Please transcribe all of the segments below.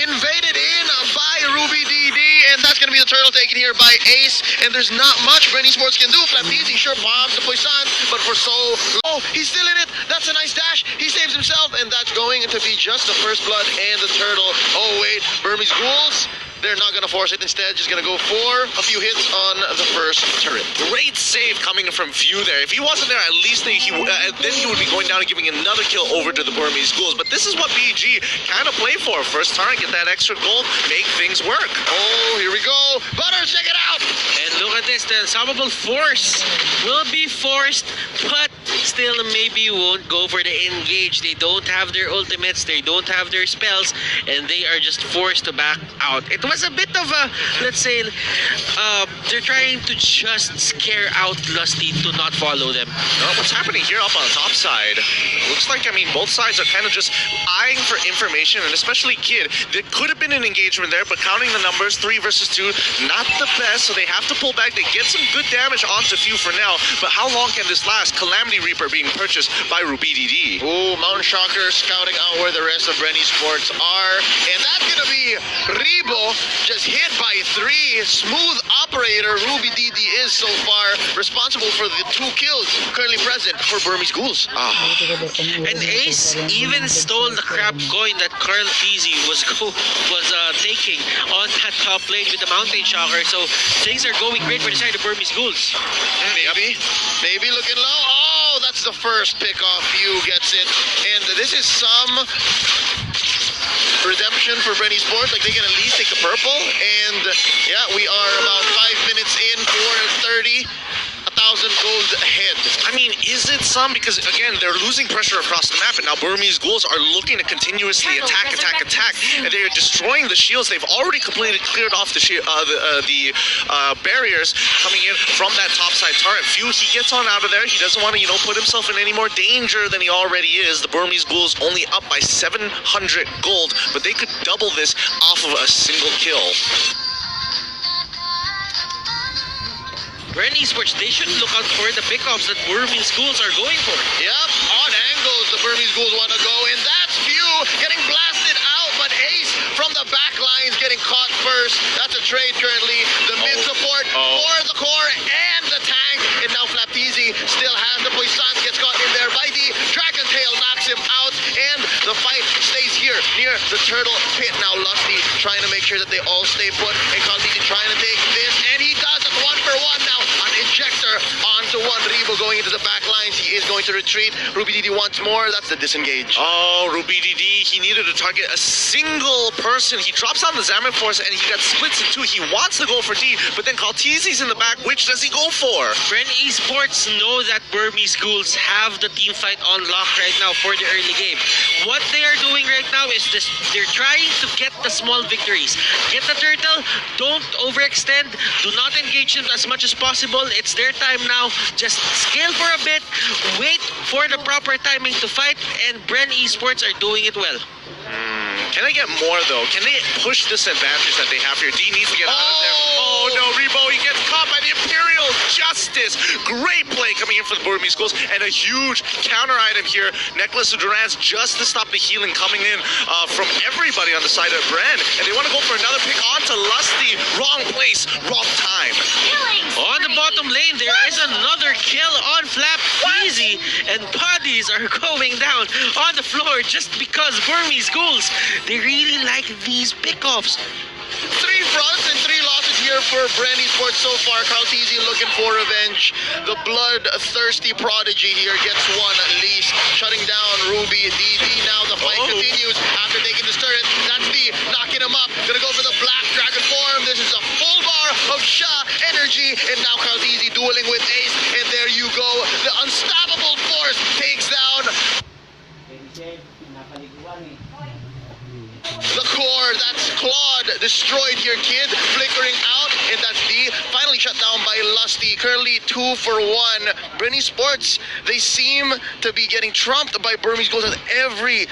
Invaded in by Ruby DD, and that's going to be the turtle taken here by Ace, and there's not much BREN Esports can do. Flaptizi sure bombs the Poisson, but for so long, he's still in it. That's a nice dash. He saves himself, and that's going to be just the first blood and the turtle. Oh wait, Burmese Ghouls, they're not going to force it. Instead, just going to go for a few hits on the first turret. Great save coming from View there. If he wasn't there, at least then he would be going down and giving another kill over to the Burmese Ghouls. But this is what BG kind of play for. First turn, get that extra gold, make things work. Oh, here we go. Butter, check it out. And look at this, the unstoppable force will be forced, but still maybe won't go for the engage. They don't have their ultimates, they don't have their spells, and they are just forced to back out. It was a bit of a, let's say, they're trying to just scare out Lusty to not follow them. What's happening here up on the top side? Looks like, I mean, both sides are kind of just eyeing for information, and especially Kid. There could have been an engagement there, but counting the numbers, 3 versus 2, not the best, so they have to pull back. They get some good damage onto Few for now, but how long can this last? Calamity Reaper being purchased by Ruby DD. Ooh, Mountain Shocker scouting out where the rest of BREN Esports are, and that's gonna be Rebo, just hit by 3. Smooth operator. Ruby DD is so far responsible for the 2 kills currently present for Burmese Ghouls. And Ace even stole the crab coin that Carl Peasy was taking on that top lane with the Mountain Shocker, so things are going great for the side of Burmese Ghouls. Maybe looking low. Oh, that's the first pick off. Few gets it, and this is some redemption for BREN Esports. Like, they can at least take the purple, and yeah, we are about 5 minutes in, 430. 1,000 gold ahead. I mean, is it some? Because again, they're losing pressure across the map, and now Burmese Ghouls are looking to continuously attack, and they are destroying the shields. They've already cleared off the barriers coming in from that topside turret. Few, he gets on out of there. He doesn't want to, put himself in any more danger than he already is. The Burmese Ghouls only up by 700 gold, but they could double this off of a single kill. BREN Esports, they should look out for the pickoffs that Burmese Ghouls are going for. Yep, odd angles the Burmese Ghouls want to go, and that's Few getting blasted out, but Ace from the back lines getting caught first. That's a trade currently. The mid support for the core and the tank, and now Flaptizi still has the Poisson, gets caught in there by the Dragon Tail, knocks him out, and the fight stays here near the turtle pit. Now Lusty trying to make sure that they all stay put, and Khaleesi trying to take this, and he does it 1-for-1 now. An injector onto 1. Rebo going into the back lines. He is going to retreat. Ruby DD wants more. That's the disengage. Oh, Ruby DD, he needed to target a single person. He drops on the Zamet Force, and he got splits in 2. He wants to go for D, but then Khaleesi's in the back. Which does he go for? BREN Esports know that Burmese Ghouls have the team fight on lock right now for the early game. What they are doing right now is this: they're trying to get the small victories. Get the turtle, don't overextend, do not engage them as much as possible. It's their time now. Just scale for a bit, wait for the proper timing to fight, and BREN Esports are doing it well. Can they get more, though? Can they push this advantage that they have here? D needs to get out of there. Oh, no, Rebo, he gets caught by the Imperial Justice. Great play coming in for the Burmese Ghouls, and a huge counter item here. Necklace of Durans just to stop the healing coming in from everybody on the side of BREN, and they want to go for another pick onto Lusty. Wrong place, wrong time. On the bottom lane, there is another kill on Flaptizi, and bodies are going down on the floor just because Burmese Ghouls, they really like these pickoffs. 3 fronts and 3 losses here for BREN Esports so far. Khaleesi looking for revenge. The bloodthirsty prodigy here gets 1 at least, shutting down Ruby DD. Now the fight continues after taking this turret. That's D knocking him up. Gonna go for the black dragon form. This is a full bar of Sha energy, and now Khaleesi dueling with Ace, and there you go. The unstoppable force takes down the core. That's Claude destroyed here, Kid flickering out, and that's D finally shut down by Lusty. Currently 2-for-1. BREN Sports, they seem to be getting trumped by Burmese Goals at every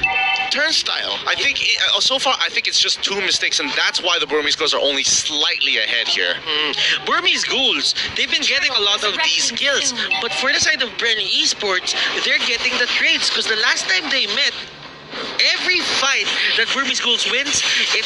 turnstile. I think so far, I think it's just 2 mistakes, and that's why the Burmese Goals are only slightly ahead here. Burmese Ghouls, they've been getting a lot of these kills, but for the side of BREN Esports, they're getting the trades because the last time they met, every fight that Burmese Ghouls wins, it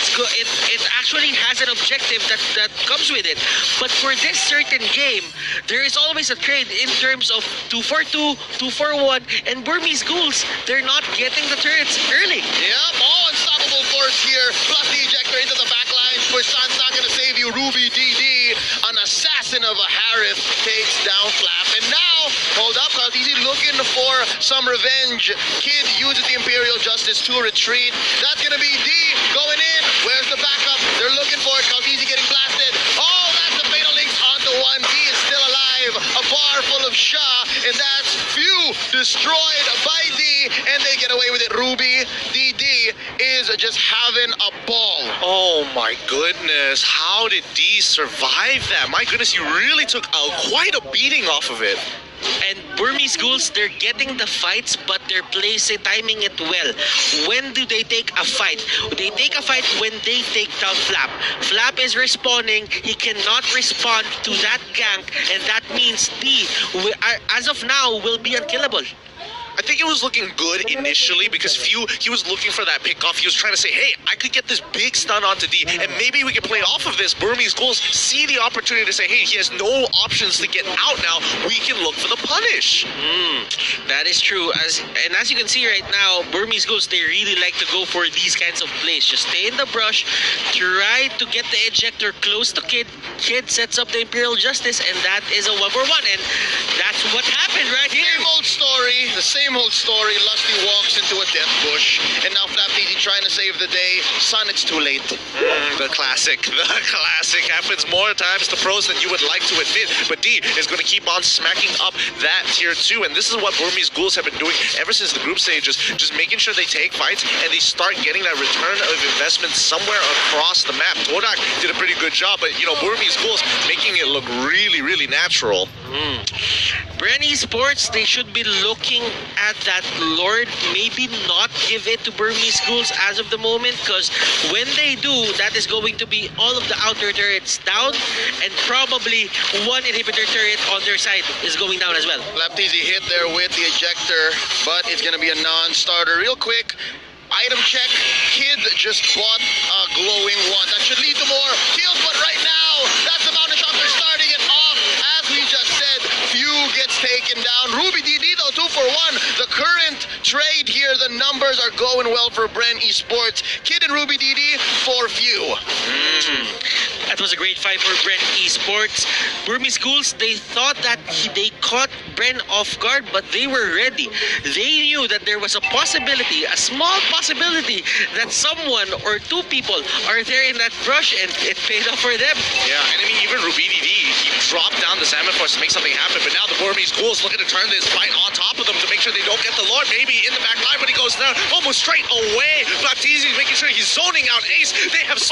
actually has an objective that comes with it. But for this certain game, there is always a trade in terms of 2-4-2, 2-4-1, and Burmese Ghouls, they're not getting the turrets early. Yep, unstoppable force here, plus the ejector into the back lines. Pushsan's not going to save you. Ruby DD, an assassin of a Harith, takes down Flap. And now, hold up, Kaltizi looking for some revenge. Kid uses the Imperial Justice to retreat. That's going to be D going in. Where's the backup? They're looking for it. Kaltizi getting blasted. Oh, that's the Fatal Links onto one. D is still alive. A bar full of Shah, and that's few destroyed by D, and they get away with it. Ruby DD is just having a ball. Oh my goodness, how did D survive that? My goodness, you really took quite a beating off of it. And Burmese Ghouls, they're getting the fights, but they're timing it well. When do they take a fight? They take a fight when they take down Flap. Flap is respawning. He cannot respond to that gank, and that means D, as of now, will be unkillable. I think it was looking good initially because he was looking for that pickoff. He was trying to say, hey, I could get this big stun onto D, and maybe we can play off of this. Burmese Ghouls see the opportunity to say, hey, he has no options to get out now. We can look for the punish. That is true. As you can see right now, Burmese Ghouls, they really like to go for these kinds of plays. Just stay in the brush, try to get the ejector close to Kid. Kid sets up the Imperial Justice, and that is a 1-for-1. And that's what happened right here. Same old story. The same old story. Lusty walks into a death bush, and now Flap DD trying to save the day. Son, it's too late. The classic. The classic happens more times to pros than you would like to admit. But D is going to keep on smacking up that tier 2, and this is what Burmese Ghouls have been doing ever since the group stages. Just making sure they take fights and they start getting that return of investment somewhere across the map. Todak did a pretty good job, but Burmese Ghouls making it look really, really natural. BREN Esports, they should be looking at that Lord, maybe not give it to Burmese Ghouls as of the moment, because when they do, that is going to be all of the outer turrets down, and probably one inhibitor turret on their side is going down as well. Laptizi hit there with the ejector, but it's going to be a non-starter. Real quick, item check. Kid just bought a glowing wand. That should lead to more kills, but right now, that's the Mountain Shock. They're starting it off. As we just said, few gets taken down. Ruby DD, though, 2-for-1. The current trade here, the numbers are going well for BREN Esports. Kid and Ruby DD for few. That was a great fight for BREN Esports. Burmese Ghouls, they thought that they caught BREN off guard, but they were ready. They knew that there was a possibility, a small possibility, that someone or two people are there in that brush, and it paid off for them. Yeah, and I mean, even Ruby DD, he dropped down the Salmon Force to make something happen, but now the Burmese Ghouls looking to turn this fight on top of them to make sure they don't get the Lord. Maybe in the back line, but he goes down almost straight away. Baptiste making sure he's zoning out Ace. They have a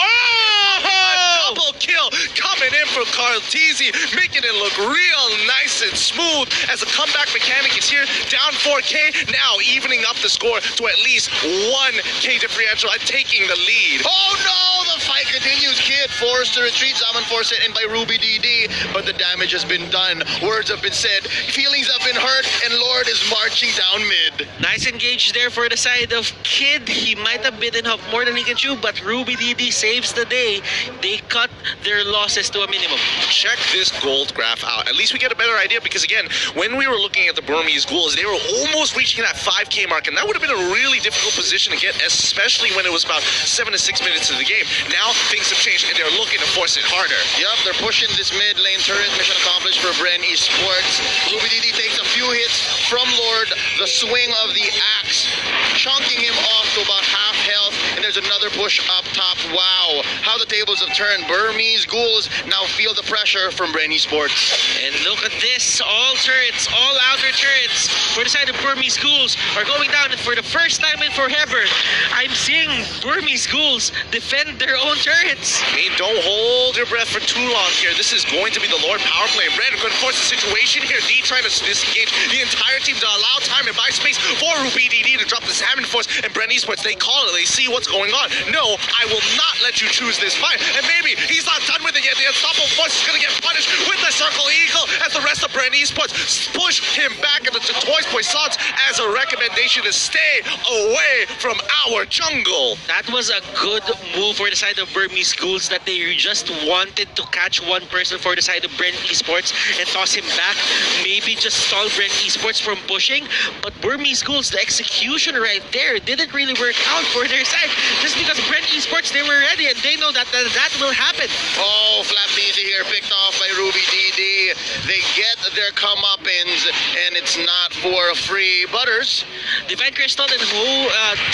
double kill coming in for Kaltizi, making it look real nice and smooth as the comeback mechanic is here, down 4K, now evening up the score to at least 1K differential and taking the lead. Oh no, the fight continues. Kid forced to retreat. Zaman forced it in by Ruby DD, but the damage has been done. Words have been said, feelings have been hurt, and Lord is marching down mid. Nice engage there for the side of Kid. He might have bitten off more than he can chew, but Ruby DD saves the day. They cut their losses to a minimum. Check this gold graph out. At least we get a better idea, because again, when we were looking at the Burmese Ghouls, they were almost reaching that 5K mark, and that would have been a really difficult position to get, especially when it was about 7 to 6 minutes of the game. Now things have changed, and they're looking to force it harder. Yup, they're pushing this mid lane turret. Mission accomplished for BREN Esports. Ruby DD takes a few hits from Lord. The swing of the axe, chunking him off to about half health, and they're there's another push up top. Wow, how the tables have turned. Burmese Ghouls now feel the pressure from BREN Esports. And look at this, all turrets, all outer turrets for the side of Burmese Ghouls are going down, and for the first time in forever, I'm seeing Burmese Ghouls defend their own turrets. Hey, don't hold your breath for too long here. This is going to be the Lord power play. BREN going to force the situation here. D trying to disengage the entire team to allow time and buy space for BDD to drop the Salmon Force. And BREN Esports, they call it. They see what's going on. No, I will not let you choose this fight. And maybe he's not done with it yet. The Unstoppable Force is going to get punished with the Circle Eagle as the rest of BREN Esports push him back into the Toys Poissons as a recommendation to stay away from our jungle. That was a good move for the side of Burmese Ghouls, that they just wanted to catch one person for the side of BREN Esports and toss him back. Maybe just stall BREN Esports from pushing. But Burmese Ghouls, the execution right there didn't really work out for their side. Just because BREN Esports, they were ready and they know that that will happen. Oh, Flap Easy here, picked off by Ruby DD. They get their comeuppance, and it's not for free. Butters. Divine Crystal and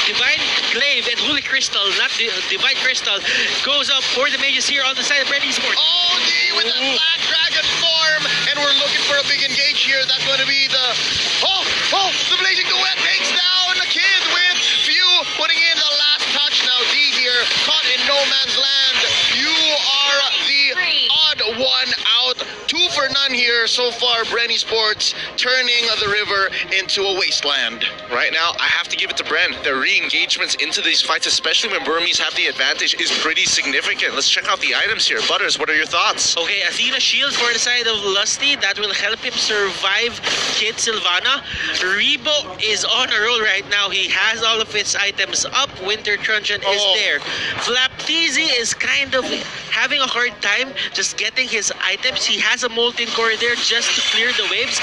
Divine Glaive and Holy Crystal, not Divine Crystal, goes up for the mages here on the side of BREN Esports. Oh, D with the Black Dragon form, and we're looking for a big engage here. That's going to be the... the Blazing Duet takes down the kid with Few putting in the last touch. Now D here, caught in no man's land. You are the odd one out. 2 for none here so far. BREN Esports turning the river into a wasteland. Right now, I have to give it to BREN. Their re-engagements into these fights, especially when Burmese have the advantage, is pretty significant. Let's check out the items here. Butters, what are your thoughts? Okay, Athena Shield for the side of Lusty. That will help him survive Kid Sylvana. Rebo is on a roll right now. He has all of his items up. Winter Truncheon is there. Flapteezy is kind of having a hard time just getting his items. He has a Molten Core there just to clear the waves.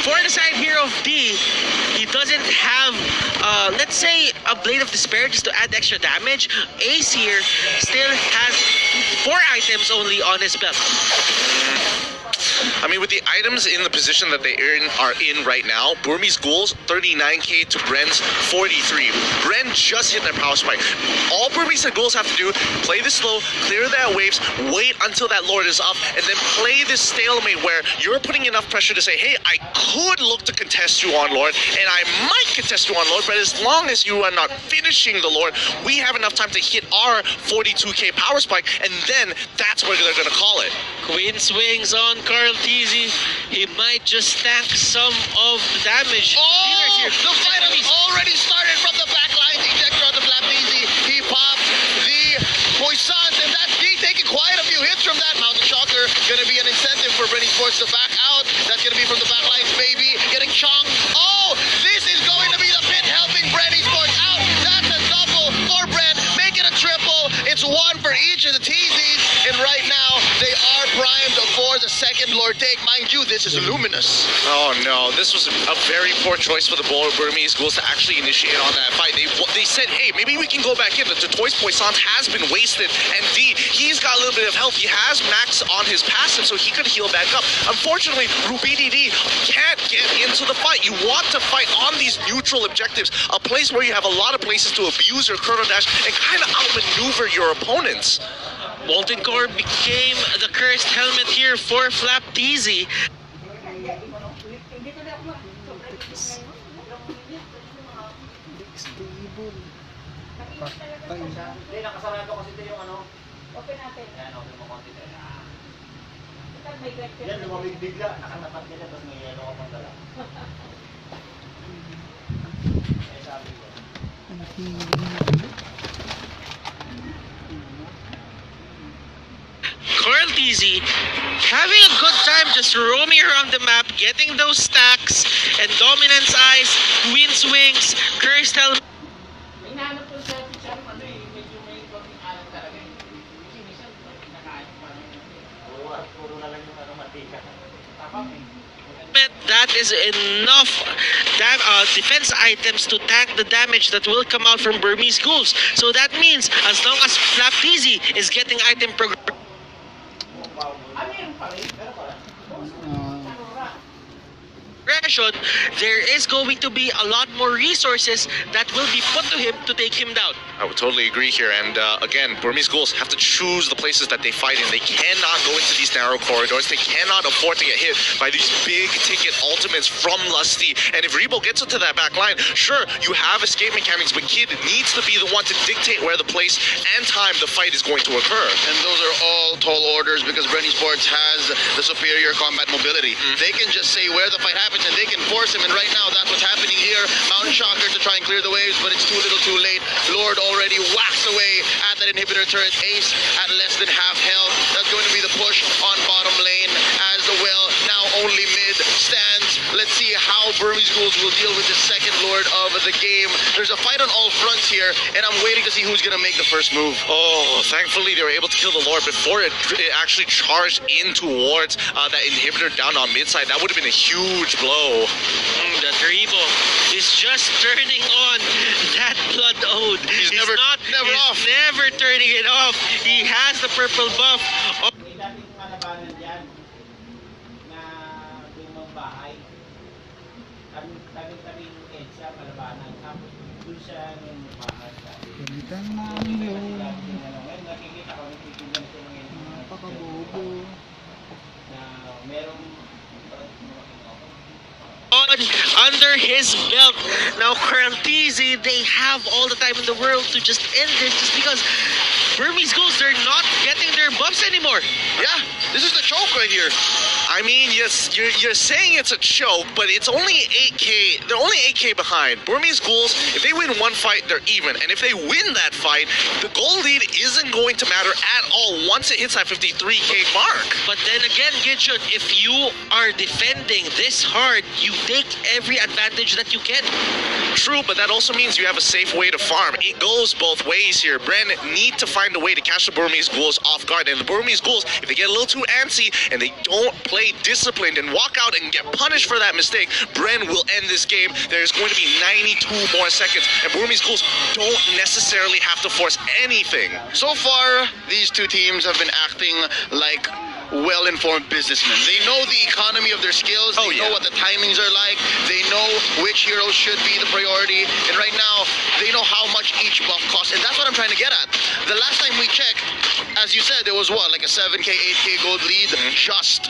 For the side here of D, he doesn't have, let's say, a Blade of Despair just to add extra damage. Ace here still has 4 items only on his belt. I mean, with the items in the position that they are in right now, Burmese Ghouls, 39k to BREN's 43. BREN just hit their power spike. All Burmese Ghouls have to do, play this slow, clear their waves, wait until that Lord is up, and then play this stalemate where you're putting enough pressure to say, hey, I could look to contest you on Lord, and I might contest you on Lord, but as long as you are not finishing the Lord, we have enough time to hit our 42k power spike, and then that's where they're going to call it. Queen swings on Carl Teasy. He might just tank some of the damage. Oh, the fight has already started from the back lines. Ejector on the Flapteezy. He popped the Poissons, and that's D taking quite a few hits from that. Mountain Shocker going to be an incentive for BREN Esports to back out. That's going to be from the back lines, baby. Getting Chong. Oh, this is going to be the pit helping BREN Esports out. That's a double for BREN. Make it a triple. It's 1 for each of the TZs, and right now they are primed for the second Lord take. Mind you, this is luminous. Oh no, this was a very poor choice for the Burmese Ghouls to actually initiate on that fight. They said, hey, maybe we can go back in. The Toys Poissons has been wasted, and D, he's got a little bit of health. He has max on his passive, so he could heal back up. Unfortunately, RubyDD can't get into the fight. You want to fight on these neutral objectives, a place where you have a lot of places to abuse your Chrono Dash and kind of outmaneuver your opponents. Molten Core became the cursed helmet here for Flapteezy. Hindi, nakasarado kasi ito yung ano. Open natin. Ayan, open mo konti tayo. Yan, lumamig bigla. Nakatapat nila, tapos may yelo ka pang dala. Eh, sabi ko. Carl Teasy having a good time just roaming around the map, getting those stacks and Dominance Eyes, Queen Swings, Cursed Helmet. May nahanap ko sa picture, ano eh, medyo may konting alam talaga eh. Kasi minsan, kinakain pa rin. Puro na lang yung matika. Tapang eh. That is enough defense items to tank the damage that will come out from Burmese Ghouls. So that means as long as Flapteezy is getting item progression, there is going to be a lot more resources that will be put to him to take him down. I would totally agree here. And again, Burmese schools have to choose the places that they fight in. They cannot go into these narrow corridors. They cannot afford to get hit by these big ticket ultimates from Lusty. And if Rebo gets into that back line, sure, you have escape mechanics, but Kid needs to be the one to dictate where the place and time the fight is going to occur. And those are all tall orders because Brenny Sports has the superior combat mobility. They can just say where the fight happens and they can force him. And right now, that's what's happening here. Mountain Shocker to try and clear the waves, but it's too little too late. Lord already whacks away at that inhibitor turret. Ace at less than half health. That's going to be the push on bottom lane as the well now only mid stands. Let's see how Burmese Ghouls will deal with the second Lord of the game. There's a fight on all fronts here, and I'm waiting to see who's going to make the first move. Oh, thankfully they were able to kill the Lord before it actually charged in towards that inhibitor down on mid side. That would have been a huge blow. The Rebo is just turning on that Blood Ode. He's never off. Never turning it off. He has the purple buff. Oh. May dating malabanan dyan na lumang bahay. Tabi-tabi yung EDSA, malabanan. Tapos doon siya yung bahay. Gamitan namin yun. Ngayon nakikita ko nagtitignan siya ng Napakabobo. na merong Under his belt. Now, Karaltizi, they have all the time in the world to just end this just because Burmese Ghouls, they're not getting their buffs anymore. Yeah, this is the choke right here. I mean, yes, you're saying it's a choke, but it's only 8K. They're only 8K behind. Burmese Ghouls, if they win one fight, they're even. And if they win that fight, the goal lead isn't going to matter at all once it hits that 53K mark. But then again, Gidget, if you are defending this hard, you take every advantage that you can. True, but that also means you have a safe way to farm. It goes both ways here. BREN need to find a way to catch the Burmese Ghouls off guard. And the Burmese Ghouls, if they get a little too antsy and they don't play disciplined and walk out and get punished for that mistake, BREN will end this game. There's going to be 92 more seconds, and Burmese Ghouls don't necessarily have to force anything. So far, these two teams have been acting like well-informed businessmen. They know the economy of their skills. They know what the timings are like. They know which heroes should be the priority. And right now, they know how much each buff costs. And that's what I'm trying to get at. The last time we checked, as you said, there was what, like a 7K, 8K gold lead? Just.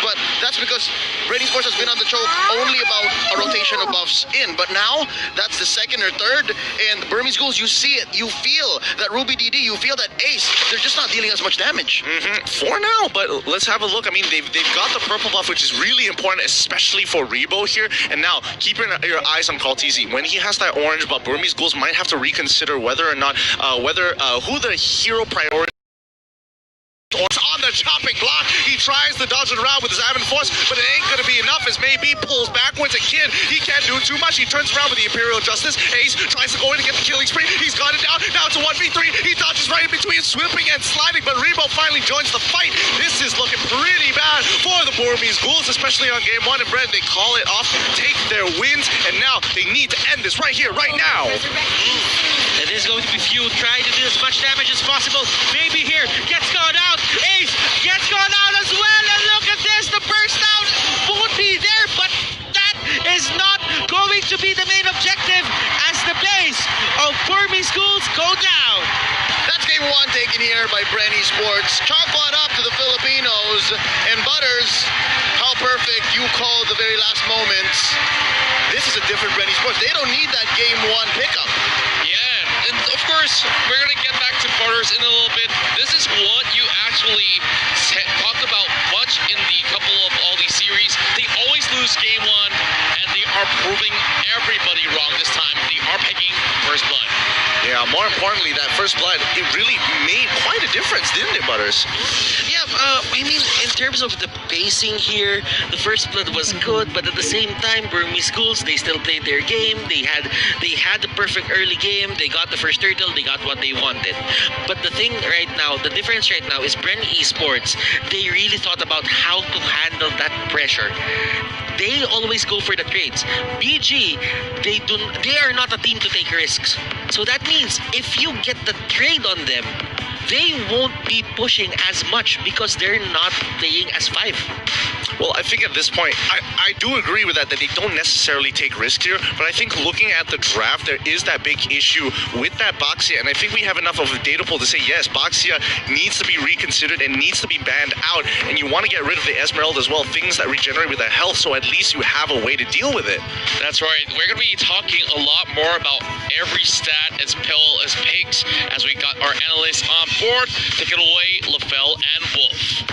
But that's because Brady Sports has been on the choke only about a rotation of buffs in. But now, that's the second or third. And the Burmese Ghouls, you see it. You feel that Ruby DD. You feel that Ace. They're just not dealing as much damage. For now, but let's have a look. I mean, they've got the purple buff, which is really important, especially for Rebo here. And now, keep your eyes on Kaltizi. When he has that orange buff, Burmese Ghouls might have to reconsider whether or not, who the hero priority on the chopping block. He tries to dodge it around with his Advent Force, but it ain't gonna be enough as maybe pulls backwards a Kid. He can't do too much. He turns around with the Imperial Justice. Ace tries to go in and get the killing spree. He's got it down. Now it's a 1v3. He dodges right in between swooping and sliding, but Rebo finally joins the fight. This is looking pretty bad for the Burmese Ghouls, especially on game one. And BREN, they call it off, take their wins, and now they need to end this right here, right now. It is going to be few. Try to do as much damage as possible. Maybe here. Gets gone out. Ace gets gone out as well. And look at this. The burst out won't be there. But that is not going to be the main objective as the base of Burmese Ghouls go down. That's game one taken here by Brenny Sports. Chalk one up to the Filipinos. And Butters, how perfect you called the very last moments. This is a different Brenny Sports. They don't need that game one pickup. Yeah, and of course, we're going to get back to Butters in a little bit. This is what you actually talked about much in the couple of all these series. They always lose game one, and they are proving everybody wrong this time. They are picking First Blood. Yeah, more importantly, that First Blood, it really made quite a difference, didn't it, Butters? Yeah, I mean, in terms of the pacing here, the First Blood was good, but at the same time, Burmese Ghouls, they still played their game. They had the perfect early game. They got the first turtle. They got what they wanted. But the thing right now, the difference right now is BREN Esports, they really thought about how to handle that pressure. They always go for the trades. BG, they are not a team to take risks. So that means if you get the trade on them, they won't be pushing as much because they're not playing as 5. Well, I think at this point, I do agree with that they don't necessarily take risks here, but I think looking at the draft, there is that big issue with that Baxia, and I think we have enough of a data pool to say, yes, Baxia needs to be reconsidered and needs to be banned out, and you want to get rid of the Esmeralda as well, things that regenerate with the health, so at least you have a way to deal with it. That's right. We're going to be talking a lot more about every stat as well as pigs as we got our analysts on board. Take it away, LaFell and Wolf.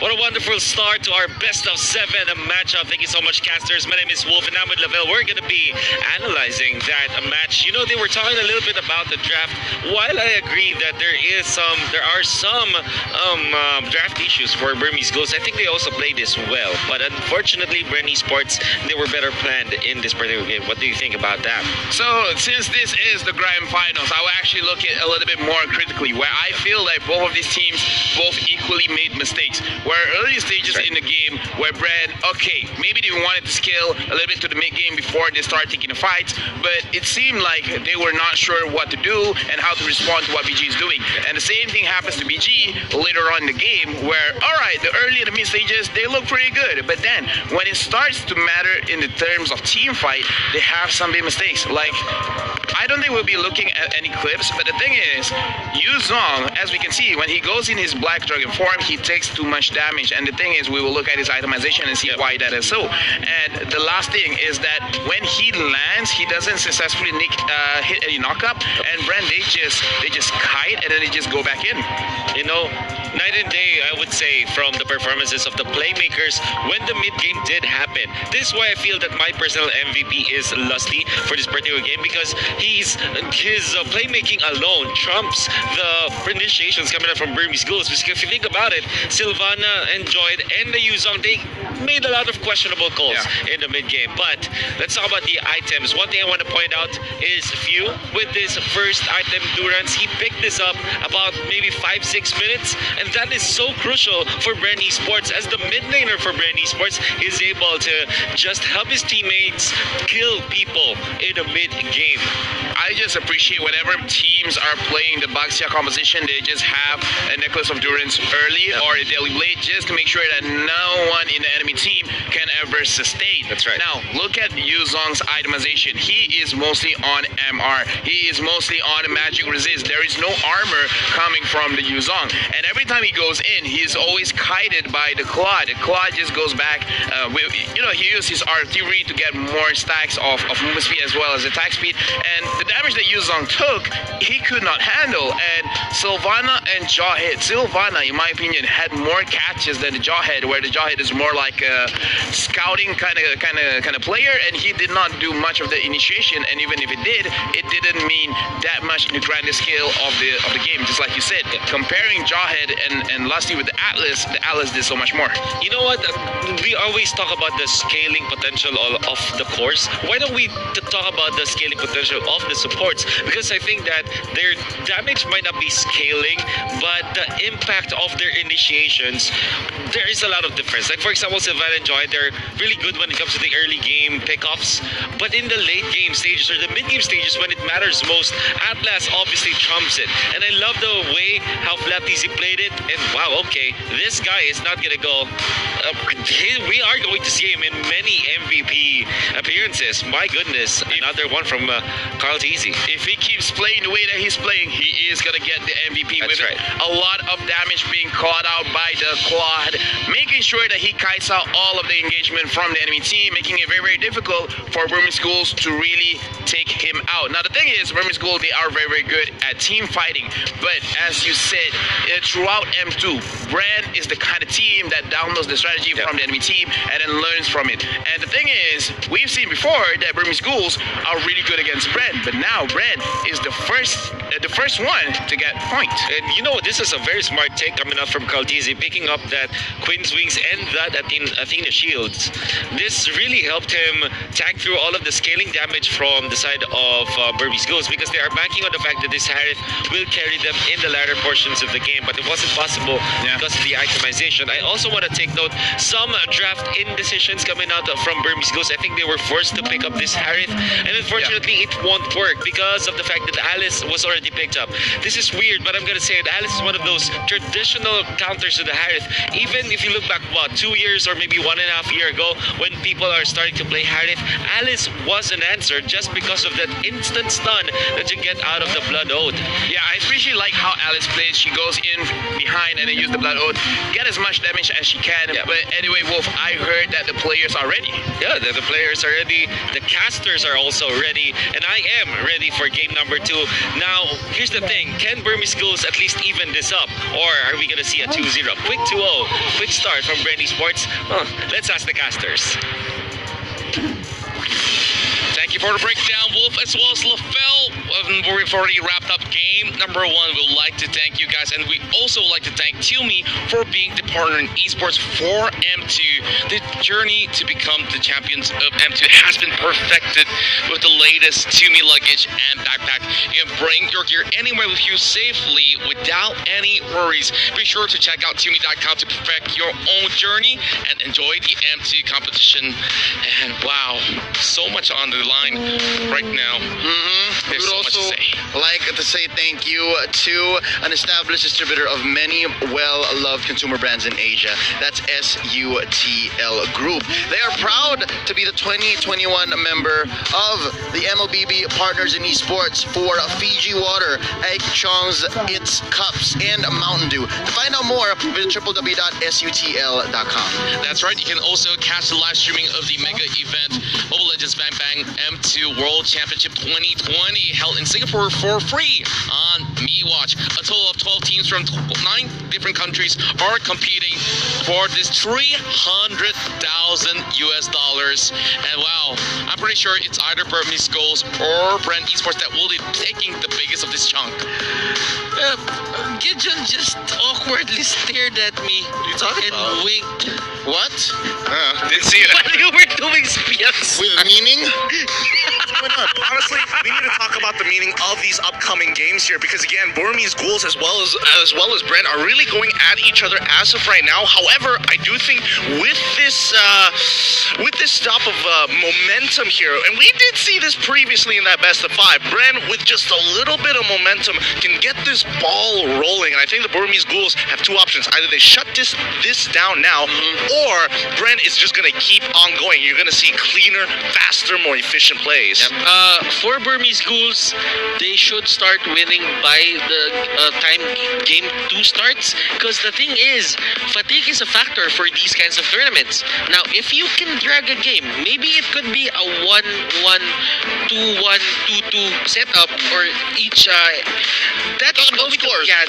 What a wonderful start to our best of 7 matchup. Thank you so much, casters. My name is Wolf, and I'm with Lavelle. We're going to be analyzing that match. You know, they were talking a little bit about the draft. While I agree that there are some draft issues for Burmese Ghosts, I think they also played this well. But unfortunately, BREN Esports, they were better planned in this particular game. What do you think about that? So, since this is the grand finals, I will actually look at a little bit more critically, where I feel like both of these teams both equally made mistakes. Where early stages in the game, where BREN, okay, maybe they wanted to scale a little bit to the mid game before they start taking the fights, but it seemed like they were not sure what to do and how to respond to what BG is doing. And the same thing happens to BG later on in the game, where, alright, the early and the mid stages, they look pretty good, but then when it starts to matter in the terms of team fight, they have some big mistakes. Like, I don't think we'll be looking at any clips, but the thing is, Yu Zong, as we can see, when he goes in his Black Dragon form, he takes too much damage, and the thing is, we will look at his itemization and see why that is so. And the last thing is that when he lands, he doesn't successfully hit any knockup, and BREN, they just kite and then they just go back in. You know, night and day, I would say, from the performances of the playmakers when the mid game did happen. This is why I feel that my personal MVP is Lusty for this particular game, because his playmaking alone trumps the initiations coming out from Burmese Ghouls. Because if you think about it, Sylvana and Joyd and the Yuzong, they made a lot of questionable calls in the mid game. But let's talk about the items. One thing I want to point out is Few, with this first item Durance, he picked this up about maybe 5-6 minutes, and that is so crucial for BREN Esports, as the mid laner for BREN Esports is able to just help his teammates kill people in the mid game. I just appreciate whenever teams are playing the Baxia composition, they just have a Necklace of Durance early or a Daily Blade, just to make sure that no one in the enemy team can ever sustain. That's right. Now, look at Yu Zong's itemization. He is mostly on MR. He is mostly on Magic Resist. There is no armor coming from the Yu Zong. And every time he goes in, he is always kited by the Claw. The Claw just goes back. He uses his artillery to get more stacks of movement speed as well as attack speed. And the damage that Yu Zong took, he could not handle. And Sylvana and Jawhead. Sylvana, in my opinion, had more catches than the Jawhead, where the Jawhead is more like a scouting kind of player, and he did not do much of the initiation. And even if it didn't mean that much in the grander scale of the game. Just like you said, comparing Jawhead and Lusty with the Atlas did so much more. You know what? We always talk about the scaling potential of the cores. Why don't we talk about the scaling potential of the supports? Because I think that their damage might not be scaling, but the impact of their initiations, there is a lot of difference. Like, for example, Sylvan and Joy, they're really good when it comes to the early game pickups, but in the late game stages or the mid game stages, when it matters most, Atlas obviously trumps it. And I love the way how Flapteasy played it. And wow, okay, this guy is not gonna go. We are going to see him in many MVP appearances. My goodness, another one from Carl Teasy. If he keeps playing the way that he's playing, he is gonna get the MVP. That's with right. A lot of damage being caught out by the Quad, making sure that he kites out all of the engagement from the enemy team, making it very, very difficult for Burmese Ghouls to really take him out. Now the thing is, Burmese Ghouls, they are very, very good at team fighting, but as you said, throughout M2, BREN is the kind of team that downloads the strategy from the enemy team and then learns from it. And the thing is, we've seen before that Burmese Ghouls are really good against BREN, but now BREN is the first one to get point. And you know, this is a very smart take coming up from Kaltizi, picking up that Quinn's Wings and that Athena Shields. This really helped him tank through all of the scaling damage from the side of Burmese Ghouls, because they are banking on the fact that this Harith will carry them in the latter portions of the game, but it wasn't possible because of the itemization. I also want to take note some draft indecisions coming out from Burmese Ghouls. I think they were forced to pick up this Harith, and unfortunately it won't work because of the fact that Alice was already picked up. This is weird, but I'm gonna say it. Alice is one of those traditional counters to the Harith. Even if you look back, 2 years or maybe 1.5 years ago, when people are starting to play Harith, Alice was an answer just because of that instant stun that you get out of the Blood Oath. Yeah, I especially like how Alice plays. She goes in behind and then use the Blood Oath, get as much damage as she can. Yeah. But anyway, Wolf, I heard that the players are ready. Yeah, the players are ready, the casters are also ready, and I am ready for game number 2. Now, here's the thing, can Burmese Schools at least even this up? Or are we gonna see a 2-0? Quick 2-0, quick start from BREN Esports? Let's ask the casters. Thank you for the breakdown, Wolf, as well as LaFell. We've already wrapped up game number 1. We'd like to thank you guys, and we also like to thank Tumi for being the partner in esports for M2. The journey to become the champions of M2 has been perfected with the latest Tumi luggage and backpack. You can bring your gear anywhere with you safely without any worries. Be sure to check out Tumi.com to perfect your own journey and enjoy the M2 competition. And wow, so much on the line right now. We There's would so much to also say. like to say thank you to an established distributor of many well-loved consumer brands in Asia. That's SUTL Group. They are proud to be the 2021 member of the MLBB Partners in Esports for Fiji Water, Egg Chong's It's Cups, and Mountain Dew. To find out more, visit www.sutl.com. That's right. You can also catch the live streaming of the mega event, Mobile Legends Bang Bang M2 World Championship 2020, held in Singapore for free on MeWatch. A total of 12 teams from 9 different countries are competing for this $300,000 US. And wow, I'm pretty sure it's either Burmese Schools or BREN Esports that will be taking the biggest of this chunk. Gideon just awkwardly stared at me and winked. What? Didn't see it. While you were doing spiels. With meaning? Honestly, we need to talk about the meaning of these upcoming games here because again, Burmese Ghouls as well as BREN are really going at each other as of right now. However, I do think with this stop of momentum here, and we did see this previously in that best of 5, BREN with just a little bit of momentum can get this ball rolling. And I think the Burmese Ghouls have 2 options: either they shut this down now, or BREN is just going to keep on going. You're going to see cleaner, faster, more efficient plays. For Burmese Ghouls, they should start winning by the time game 2 starts. Because the thing is, fatigue is a factor for these kinds of tournaments. Now, if you can drag a game, maybe it could be a 1-1, 2-1, 2-2 setup, or each. That's about scores. Yeah,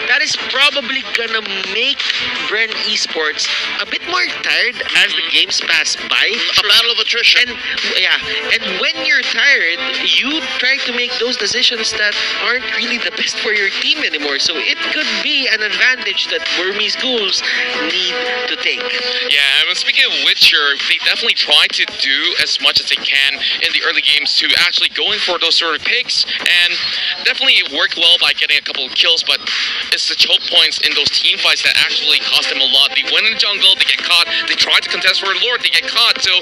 that is probably gonna make BREN Esports a bit more tired as the games pass by. A battle of attrition. And when you're tired, you try to make those decisions that aren't really the best for your team anymore. So it could be an advantage that Burmese Ghouls need to take. Yeah, I mean, speaking of which, they definitely try to do as much as they can in the early games to actually going for those sort of picks, and definitely it worked well by getting a couple of kills, but it's the choke points in those team fights that actually cost them a lot. They went in the jungle, they get caught, they try to contest for a Lord, they get caught, so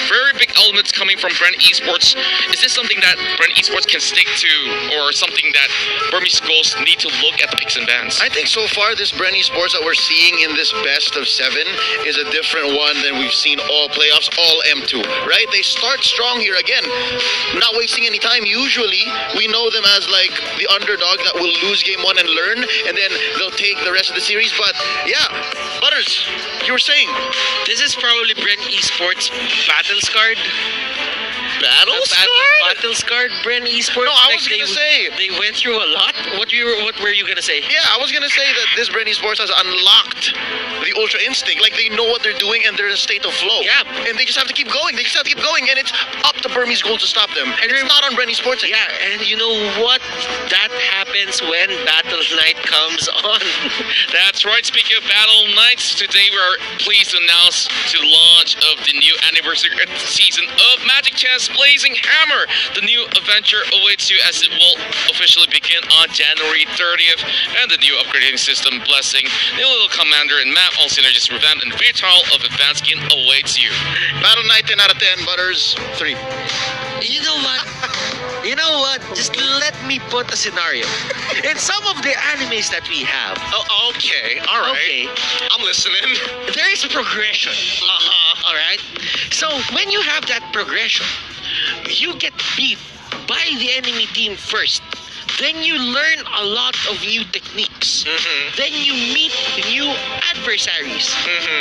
very big elements coming from BREN Esports. Is this something that BREN Esports can stick to, or something that Burmese Schools need to look at the picks and bans? I think so far this BREN Esports that we're seeing in this best of 7 is a different one than we've seen all playoffs, all M2, right? They start strong here again, not wasting any time. Usually we know them as like the underdog that will lose game 1 and learn, and then they'll take the rest of the series. But yeah, Butters, you were saying This is probably BREN Esports battle scarred. Battle scarred BREN Esports. No, I was gonna say they went through a lot. What were you gonna say? yeah, I was gonna say that this BREN Esports has unlocked the Ultra Instinct. Like, they know what they're doing and they're in a state of flow. Yeah. And they just have to keep going. They just have to keep going, and it's up to Burmese Gold to stop them. And it's not on BREN Esports. Yeah, and you know what? That happens when Battle Night comes on. That's right. Speaking of Battle Nights, today we are pleased to announce the launch of the new anniversary season of Magic Chess Schools Blazing Hammer. The new adventure awaits you as it will officially begin on January 30th. And the new upgrading system Blessing, new little commander and map, all synergies revamped, and free trial of advanced skin awaits you. Battle Knight 10 out of 10, Butters 3. You know what? You know what? Just let me put a scenario. In some of the animes that we have, Oh, okay, all right. okay, I'm listening. there is progression. All right. So when you have that progression, you get beat by the enemy team first. Then you learn a lot of new techniques. Then you meet new adversaries.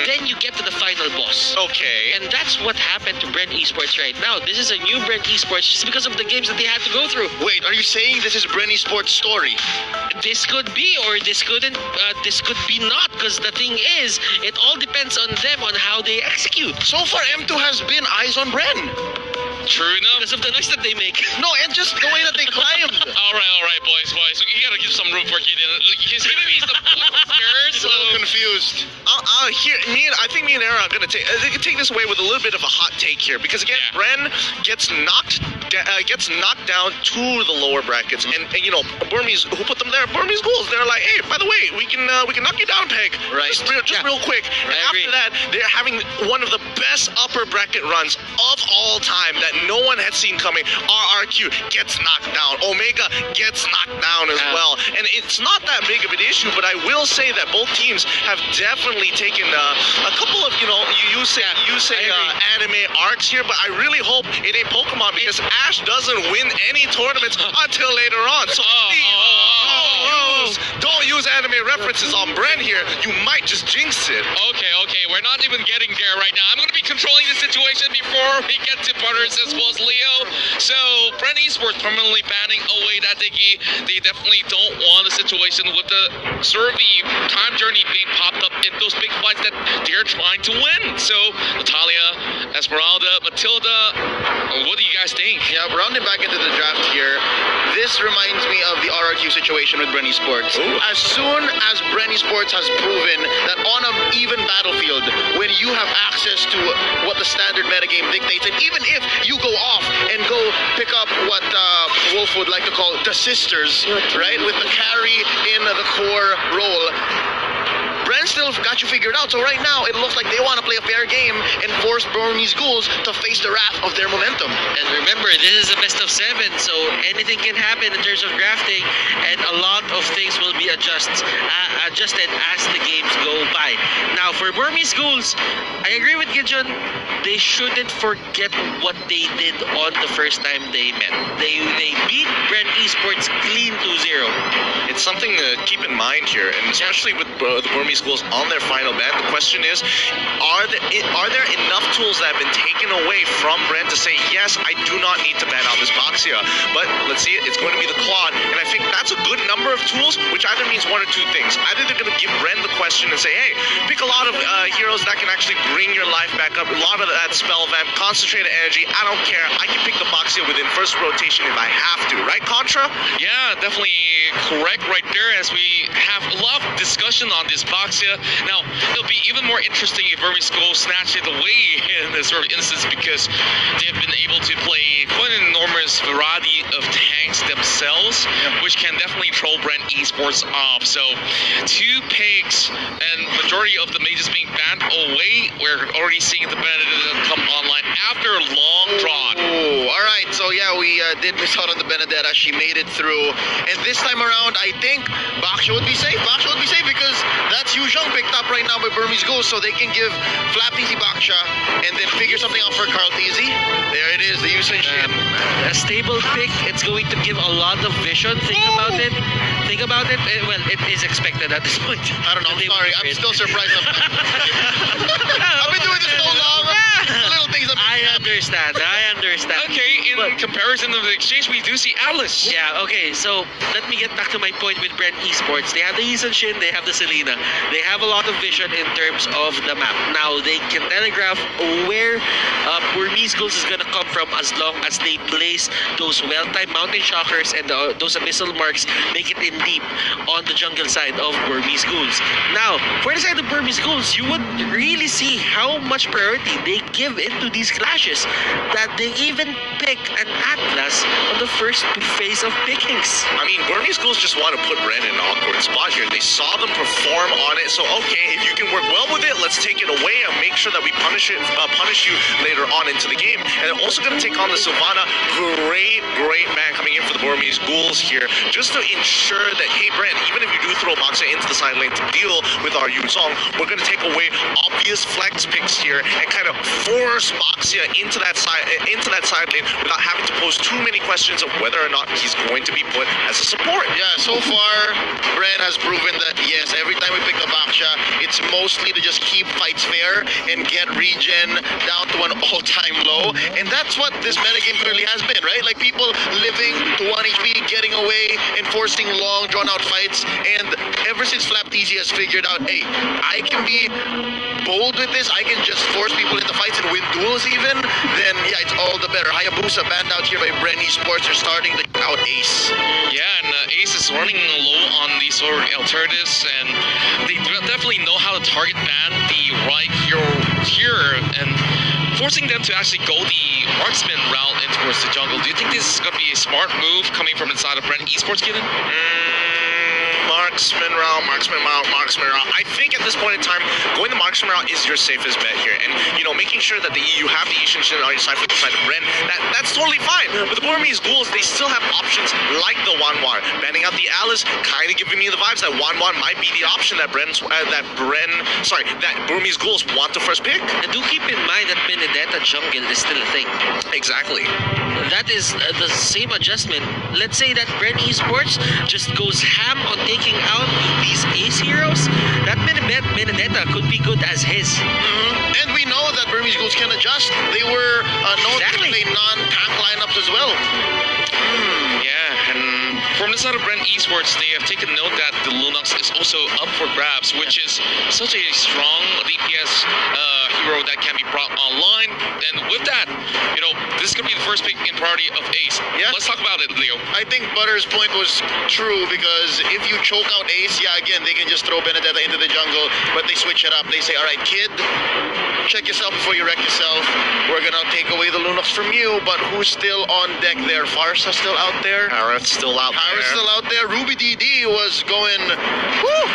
Then you get to the final boss. Okay. And that's what happened to BREN Esports right now. This is a new BREN Esports just because of the games that they had to go through. Wait, are you saying this is BREN Esports' story? This could be, or this couldn't. This could be not, because the thing is, it all depends on them on how they execute. So far, M2 has been eyes on BREN. True enough. Because of the noise that they make. No, and just the way that they climbed. All right, boys. You gotta give some room for Gideon. Like, he's giving me some scared, He's so... a little confused. I think me and Aaron are gonna take this away with a little bit of a hot take here, because again, Yeah. Bren gets knocked down to the lower brackets, and you know, Burmese, who put them there? Burmese Ghouls. They're like, hey, by the way, we can knock you down a peg, Right. Just Yeah. real quick. And I agree. after that, they're having one of the best upper bracket runs of all time that no one had seen coming. RRQ gets knocked down. Omega gets knocked down as Yeah. well, and it's not that big of an issue. But I will say that both teams have definitely taken a couple of, you know, you say anime arcs here, but I really hope it ain't Pokemon, because Ash doesn't win any tournaments until later on. So please, don't use anime references on Bren here. You might just jinx it. Okay, we're not even getting there right now. I'm gonna be controlling the situation before we get to Butters as well as Leo. So, BREN Esports permanently banning away that Diggy. They definitely don't want a situation with the sort of the time journey being popped up in those big fights that they're trying to win. So, Natalia, Esmeralda, Matilda, what do you guys think? Yeah, rounding back into the draft here, this reminds me of the RRQ situation with BREN Esports. As soon as BREN Esports has proven that on an even battlefield, when you have access to what the standard metagame dictates, and even if you go off and go pick up what Wolf would like to call the sisters, right, with the carry in the core role, BREN still got you figured out. So right now, it looks like they want to play a fair game and force Burmese Ghouls to face the wrath of their momentum. And remember, this is a best of 7, so anything can happen in terms of drafting, and a lot of things will be adjusted as the games go by. Now, for Burmese Ghouls, I agree with Gideon. They shouldn't forget what they did on the first time they met. They beat BREN Esports clean 2-0. It's something to keep in mind here, and especially with the Burmese Schools on their final ban. The question is, are there enough tools that have been taken away from Bren to say, yes, I do not need to ban out this Boxia, but let's see, it's going to be the Claude, and I think that's a good number of tools, which either means one or two things. Either they're going to give Bren the question and say, hey, pick a lot of heroes that can actually bring your life back up, a lot of that spell vamp, concentrated energy, I don't care, I can pick the Boxia within first rotation if I have to, right, Contra? Yeah, definitely correct right there, as we have a lot of discussion on this Boxia. Now, it'll be even more interesting if Burmese Go snatch it away in this sort of instance, because they've been able to play quite an enormous variety of tanks themselves, which can definitely throw BREN Esports off. So, 2 pigs and majority of the mages being banned away. We're already seeing the Benedetta come online after a long drought. Oh, all right. So yeah, we did miss out on the Benedetta. She made it through, and this time around, I think Baksha would be safe. Baksha would be safe because that's Yu Zhang picked up right now by Burmese Ghost, so they can give Flap Easy Baksha and then figure something out for Carl Easy. There it is, the usage. A stable pick, it's going to give a lot of vision. Think about it. Well, it is expected at this point. I don't know. I'm They sorry. would I'm win. still surprised. I've been doing this so long. The little things I understand. Okay, in But- comparison of the exchange, we do see Alice. Yeah, okay, so let me get back to my point with BREN Esports. They have the Isan Shin, they have the Selena. They have a lot of vision in terms of the map. Now, they can telegraph where Burmese Ghouls is gonna come from as long as they place those well-timed mountain shockers and those abyssal marks, make it in deep on the jungle side of Burmese Ghouls. Now, for the side of Burmese Ghouls, you would really see how much priority they give into these classes. flashes that they even pick an Atlas on the first phase of pickings. I mean, Burmese schools just want to put BREN in an awkward spot here. They saw them perform on it, so okay, if you can work well with it, let's take it away and make sure that we punish you later on into the game. And they're also going to take on the Sylvana. Great man coming in for the Burmese Ghouls here, just to ensure that, hey, BREN, even if you do throw Boxer into the side lane to deal with our Yuzong, we're going to take away obvious flex picks here and kind of force Boxia into that side lane without having to pose too many questions of whether or not he's going to be put as a support. Yeah, so far, BREN has proven that, yes, every time we pick a Baksha, it's mostly to just keep fights fair and get regen down to an all-time low. And that's what this metagame currently has been, right? Like people living to 1 HP, getting away, enforcing long, drawn-out fights. And ever since Flapteasy has figured out, hey, I can be bold with this, I can just force people into fights and win duels even, then yeah, it's all the better. Hayabusa banned out here by BREN Esports. They're starting to out Ace. Yeah, and Ace is running low on these sort of alternatives, and they definitely know how to target ban the right hero here, and forcing them to actually go the marksman route in towards the jungle. Do you think this is going to be a smart move coming from inside of BREN Esports, Gideon? Marksman route. I think at this point in time, going the marksman route is your safest bet here. And, you know, making sure that you have the Ishin Shin on your side for the side of BREN, that's totally fine. But the Burmese Ghouls, they still have options like the Wanwan. Banning out the Alice, kind of giving me the vibes that Wanwan might be the option that Burmese Ghouls want to first pick. And do keep in mind that Benedetta jungle is still a thing. Exactly. That is the same adjustment. Let's say that BREN Esports just goes ham on taking out these ace heroes. That Benedetta could be good as his. And we know that Burmese Ghouls can adjust. They were known to play non-tank lineups as well. Yeah, and from the side of BREN Esports, they have taken note that the Lunox is also up for grabs, which is such a strong DPS hero that can be brought online. And with that, you know, this is going to be the first pick in priority of Ace. Yeah. Let's talk about it, Leo. I think Butter's point was true, because if you choke out Ace, yeah, again, they can just throw Benedetta into the jungle, but they switch it up. They say, all right, kid, check yourself before you wreck yourself. We're going to take away the Lunox from you, but who's still on deck there? Farsa still out there? Harith's still out there. Ruby DD was going, whoo!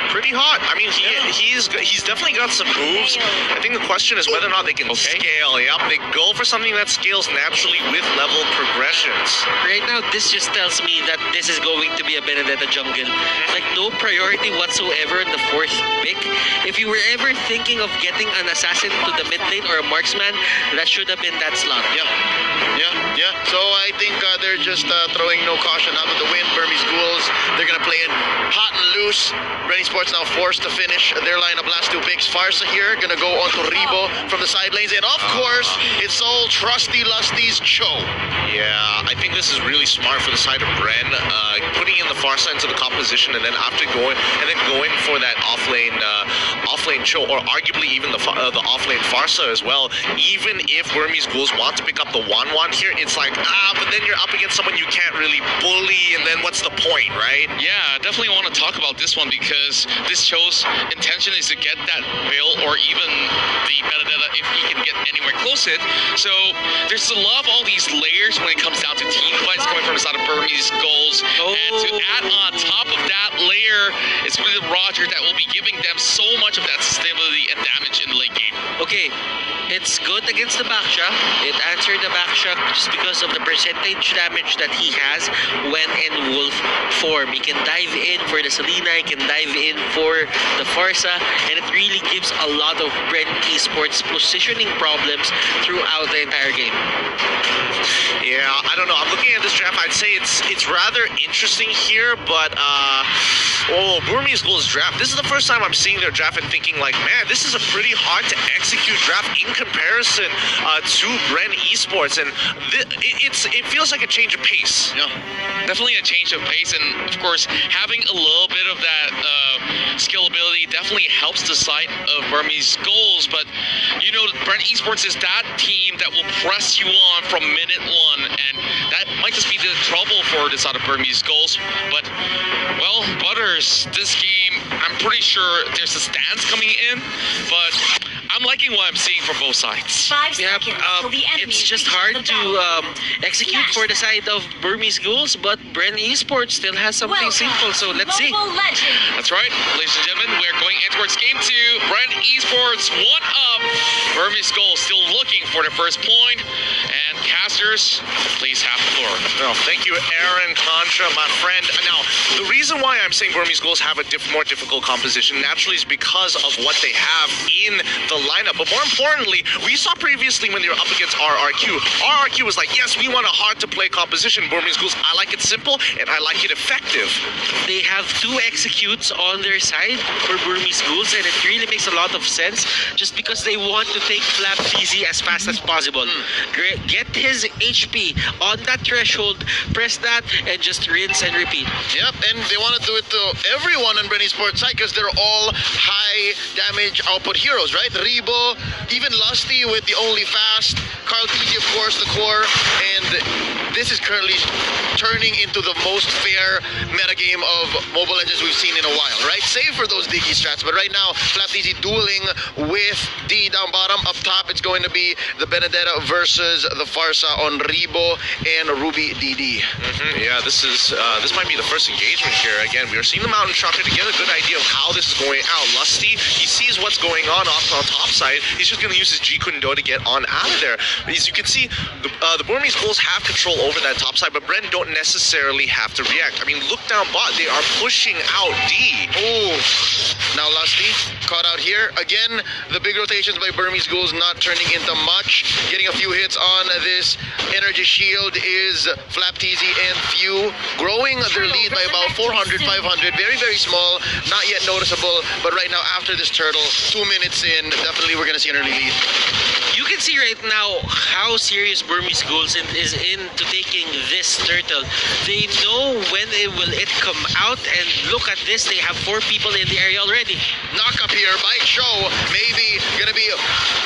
Pretty hot. I mean, he's definitely got some moves. I think the question is whether or not they can scale. Yep, they go for something that scales naturally with level progressions. Right now, this just tells me that this is going to be a Benedetta jungle. Like, no priority whatsoever in the fourth pick. If you were ever thinking of getting an assassin to the mid lane or a marksman, that should have been that slot. Yeah. So I think they're just throwing no caution out of the wind. Burmese Ghouls, they're going to play it hot and loose. BREN Esports now forced to finish their lineup last 2 picks. Farsa here, going to go on to Rebo from the side lanes. And of course, it's old trusty Lusty's Cho. Yeah, I think this is really smart for the side of BREN, putting in the Farsa into the composition, and then going for that offlane Cho, or arguably even the offlane Farsa as well. Even if Burmese Ghouls want to pick up the Wanwan here, it's like, but then you're up against someone you can't really bully, and then what's the point, right? Yeah, definitely want to talk about this one, because this show's intention is to get that Bill or even the Benedetta if he can get anywhere close to it. So there's a lot of all these layers when it comes down to team fights coming from the side of Burmese Ghouls. And to add on top of that layer, it's really Roger that will be giving them so much of that sustainability and damage in the late game. Okay, it's good against the Baksha. It answered the Baksha just because of the percentage damage that he has when in Wolf form. He can dive in for the Selena, he can dive in for the Farsa, and it really gives a lot of BREN Esports positioning problems throughout the entire game. Yeah, I don't know. I'm looking at this draft. I'd say it's rather interesting here, but Burmese Ghouls draft. This is the first time I'm seeing their draft and thinking like, man, this is a pretty hard to execute draft in comparison to BREN Esports, and it feels like a change of pace. Yeah, definitely a change of pace, and of course having a little bit of that skill ability definitely helps the side of Burmese Ghouls. But you know, BREN Esports is that team that will press you on from minute one, and that might just be the trouble for the side of Burmese Ghouls. But well, Butters, this game, I'm pretty sure there's a stance coming in, but I I'm liking what I'm seeing from both sides. 5 Yeah, seconds till the enemy it's just reaches hard the to battle. execute for the side of Burmese Ghouls, but BREN Esports still has something Welcome simple, so let's see. Mobile Legends. That's right, ladies and gentlemen, we're going in towards game 2. BREN Esports 1 up. Burmese Gold still looking for the first point. And casters, please have the floor. No, thank you, Aaron Contra, my friend. Now, the reason why I'm saying Burmese Ghouls have a more difficult composition naturally is because of what they have in the lineup. But more importantly, we saw previously when they were up against RRQ was like, yes, we want a hard-to-play composition. Burmese Ghouls, I like it simple, and I like it effective. They have 2 executes on their side for Burmese Ghouls, and it really makes a lot of sense just because they want to take Flap Easy as fast as possible. Get his HP on that threshold, press that, and just rinse and repeat. Yep, and they want to do it to everyone on BREN Esports side because they're all high damage output heroes, right? Rebo, even Lusty with the only fast, Carl TG, of course, the core, and this is currently turning into the most fair metagame of Mobile Legends we've seen in a while, right? Save for those Diggy strats, but right now, Flap TG dueling with D down bottom. Up top, it's going to be the Benedetta versus the Farsa on Rebo and Ruby DD. Yeah, this might be the first engagement here. Again, we are seeing the Mountain Shocker to get a good idea of how this is going out. Lusty, he sees what's going on the top side. He's just going to use his G Kundo to get on out of there. As you can see, the Burmese Bulls have control over that top side, but BREN don't necessarily have to react. I mean, look down bot. They are pushing out D. Oh, now Lusty caught out here. Again, the big rotations by Burmese Ghouls not turning into much. Getting a few hits on this energy shield is Flap TZ and Few. Growing their lead by about 400, 500. Very, very small. Not yet noticeable. But right now, after this turtle, 2 minutes in, definitely we're going to see an early lead. You can see right now how serious Burmese Ghouls is into taking this turtle. They know when it come out, and look at this, they have 4 people in the area already. Knock up here by Show. Maybe gonna be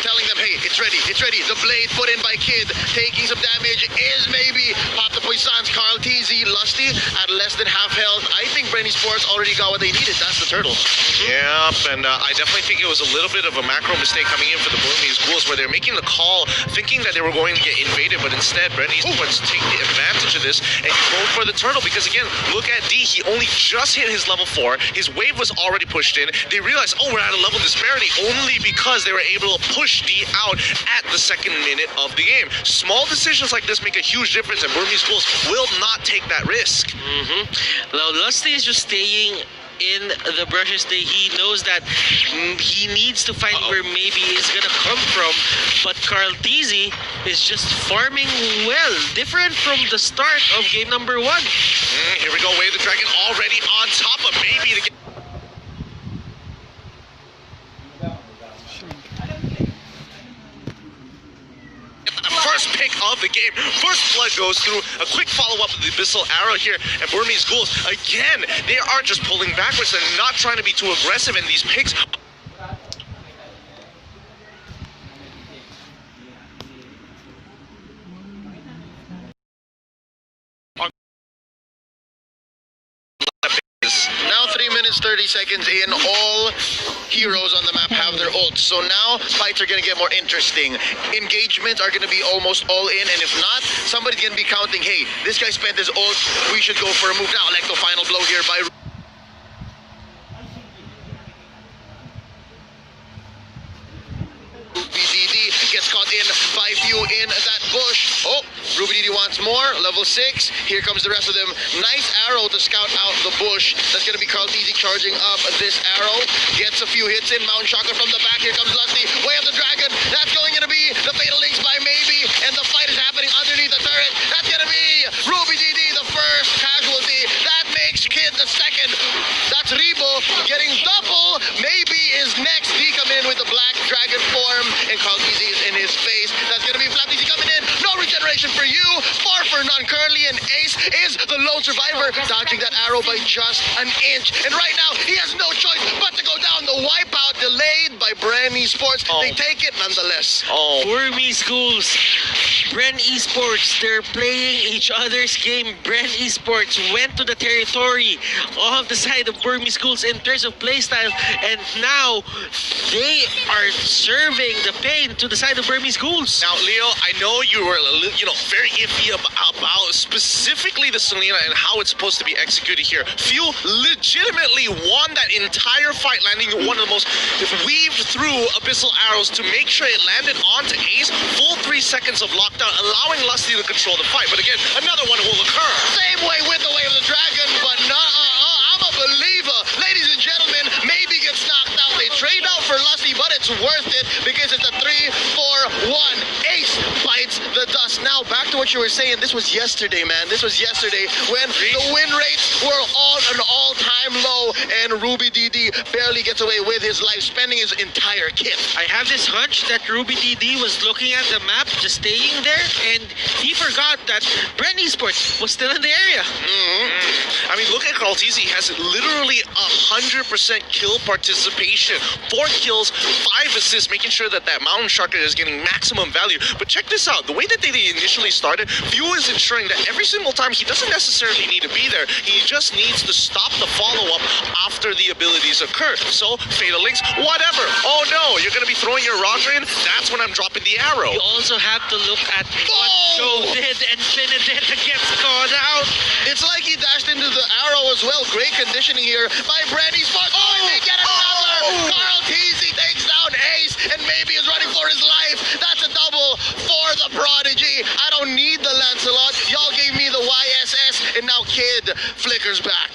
telling them, hey, it's ready, it's ready. The blade put in by Kid, taking some damage is maybe Pop the Puissance, Carl TZ, Lusty at less than half health. I think BREN Esports already got what they needed. That's the turtle. Yep, and I definitely think it was a little bit of a macro mistake coming in for the Burmese Ghouls, where they're making the call thinking that they were going to get invaded, but instead BREN Esports take the advantage of this and go for the turtle, because again, look at D. He only just hit his level 4. His wave was already pushed in. They realized, oh, we're at a level disparity only because they were able to push D out at the 2nd minute of the game. Small decisions like this make a huge difference, and Burmese Ghouls will not take that risk. Now, Lusty is just staying in the brushes. He knows that he needs to find where maybe is gonna come from, but Carl TZ is just farming well, different from the start of game number 1. Here we go, Way of the Dragon already on top of maybe the first pick of the game. First blood goes through. A quick follow-up with the Abyssal Arrow here. And Burmese Ghouls, again, they are just pulling backwards. They're not trying to be too aggressive in these picks. Now 3 minutes 30 seconds in, all heroes on the map have their ults. So now fights are going to get more interesting. Engagements are going to be almost all in, and if not, somebody's going to be counting, hey, this guy spent his ult, we should go for a move now. Like the final blow here by RubyDD gets caught in by Few in that bush. Oh, RubyDD wants more. Level 6. Here comes the rest of them. Nice arrow to scout out the bush. That's going to be Carl TZ charging up this arrow. Gets a few hits in. Mountain Shocker from the back. Here comes Lusty. Way of the Dragon. That's going to be the Fatal Links by Maybe. And the fight is happening underneath the turret. That's going to be RubyDD, the first casualty. That makes Kid the second. That's Rebo getting double. Maybe is next. D come in with the black dragon form. And Carl TZ is in his face. That's going to be Flap TZ coming in. No regeneration. regeneration for you. Far for none currently, and Ace is the lone survivor, dodging that arrow by just an inch. And right now, he has no choice but to go down. The wipeout delayed by BREN Esports. They take it nonetheless. Wormy Schools, BREN Esports, they're playing each other's game. BREN Esports went to the territory of the side of Wormy Schools in terms of playstyle, and now they are serving the pain to the side of Wormy Schools. Now, Leo, I know you were, very iffy about specifically the Selena and how it's supposed to be executed here. Few legitimately won that entire fight, landing one of the most weaved through abyssal arrows to make sure it landed onto Ace. Full 3 seconds of lockdown, allowing Lusty to control the fight. But again, another one will occur. Same way with the way of the dragon, but I'm a believer. Ladies and gentlemen, maybe gets knocked out. They trade out for Lusty, but it's worth it because it's a 3-4-1. Ace bites the dust. Now, back to what you were saying. This was yesterday, man. This was yesterday when the win rates were all an all-time low, and Ruby DD barely gets away with his life, spending his entire kit. I have this hunch that Ruby DD was looking at the map, just staying there, and he forgot that BREN Esports was still in the area. I mean, look at Carltese. He has literally 100% kill participation. 4 kills, 5 assists, making sure that Mountain Sharker is getting maximum value. But check this out. The way that they initially started, Few is ensuring that every single time he doesn't necessarily need to be there. He just needs to stop the follow-up after the abilities occur. So, Fatal Links, whatever. Oh no, you're going to be throwing your rock in? That's when I'm dropping the arrow. You also have to look at what Joe did, and Benedetta gets caught out. It's like he dashed into the arrow as well. Great conditioning here by BREN Esports. Oh, and they get another. Carltese takes down Ace, and maybe is running for his life. That's a double for the Prodigy. I don't need the Lancelot. Y'all gave me the YSS, and now Kid flickers back.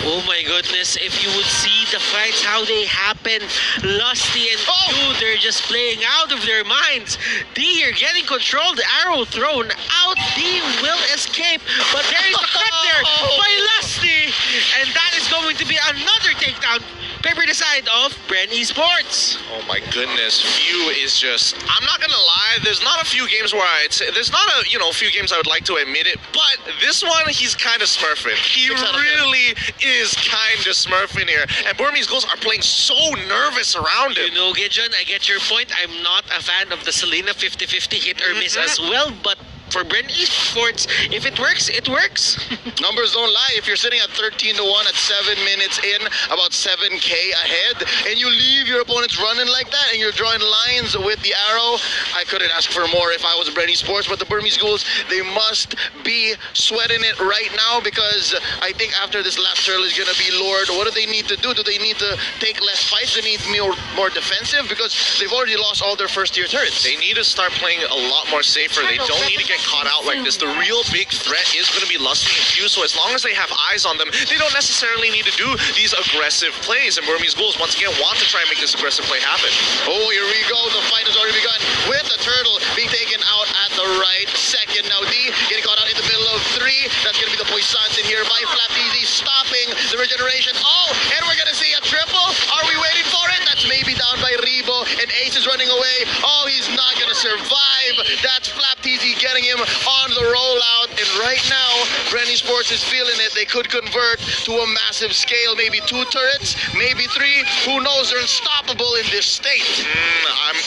Oh my goodness, if you would see the fights, how they happen. Lusty and Few, they're just playing out of their minds. D, you're getting control. The arrow thrown out. D will escape, but there is a cut there by Lusty, and that is going to be another takedown. Paper the side of BREN Esports. Oh my goodness, Few is just, I'm not gonna lie, there's not a few games where I'd say, there's not a few games I would like to admit it, but this one, he's kind of smurfing. He really is kind of smurfing here, and Burmese Ghouls are playing so nervous around him. You know, Gideon, I get your point. I'm not a fan of the Selena 50-50 hit or miss as well, but for BREN Esports, if it works, it works. Numbers don't lie. If you're sitting at 13-1 at 7 minutes in, about 7K ahead, and you leave your opponents running like that, and you're drawing lines with the arrow, I couldn't ask for more if I was BREN Esports. But the Burmese Ghouls, they must be sweating it right now, because I think after this last turtle is going to be lured. What do they need to do? Do they need to take less fights? Do they need to be more defensive? Because they've already lost all their first-tier turrets. They need to start playing a lot more safer. They don't need to get caught out like this. The real big threat is going to be Lusty and Few, so as long as they have eyes on them, they don't necessarily need to do these aggressive plays, and Burmese Ghouls once again want to try and make this aggressive play happen. Oh, here we go. The fight has already begun with the turtle being taken out at the right second. Now D getting caught out in the middle of 3. That's going to be the Poissons in here by Flapteasy, stopping the regeneration. Oh, and we're going to see a triple. Are we waiting for it? That's maybe down by Rebo, and Ace is running away. Oh, he's not going to survive. That's Flapteasy getting him on the rollout, and right now BREN Esports is feeling it. They could convert to a massive scale, maybe 2 turrets, maybe 3. Who knows? They're unstoppable in this state.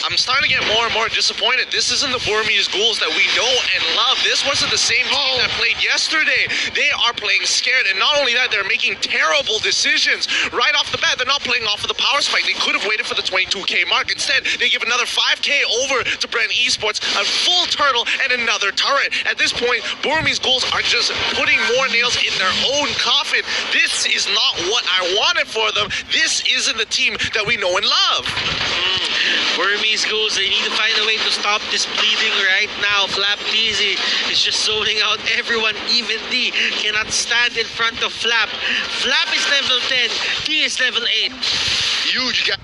I'm starting to get more and more disappointed. This isn't the Burmese Ghouls that we know and love. This wasn't the same team that played yesterday. They are playing scared, and not only that, they're making terrible decisions right off the bat. They're not playing off of the power spike. They could have waited for the 22K mark. Instead, they give another 5K over to BREN Esports, a full turtle and another turret. At this point, Burmese Ghouls are just putting more nails in their own coffin. This is not what I wanted for them. This isn't the team that we know and love. Burmese Ghouls, they need to find a way to stop this bleeding right now. Flapteasy is just zoning out everyone. Even D cannot stand in front of Flap. Flap is level 10, D is level 8. Huge gap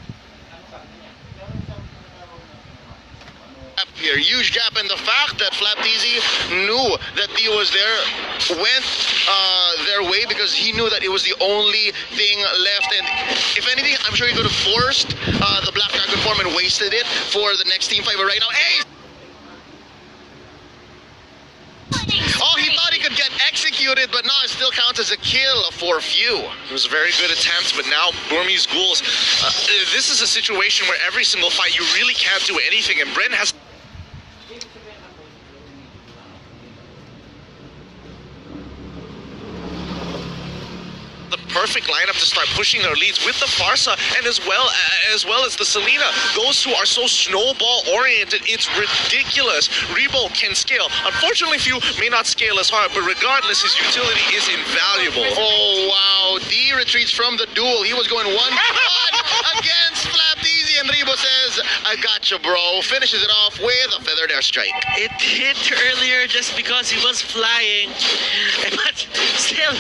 here. Huge gap, and the fact that Flapteasy knew that D was there went their way, because he knew that it was the only thing left, and if anything, I'm sure he could have forced the Black Dragon form and wasted it for the next team fight. But right now, Ace! executed, but now it still counts as a kill for few. It was a very good attempt, but now Burmese Ghouls, this is a situation where every single fight you really can't do anything, and BREN has the perfect lineup to start pushing their leads with the Farsa and as well as the Selena. Those two are so snowball oriented, it's ridiculous. Rebo can scale. Unfortunately, few may not scale as hard, but regardless, his utility is invaluable. Oh wow, D retreats from the duel. He was going 1-1 against Flapped Easy, and Rebo says, I gotcha, bro. Finishes it off with a feathered airstrike. It hit earlier just because he was flying, but still.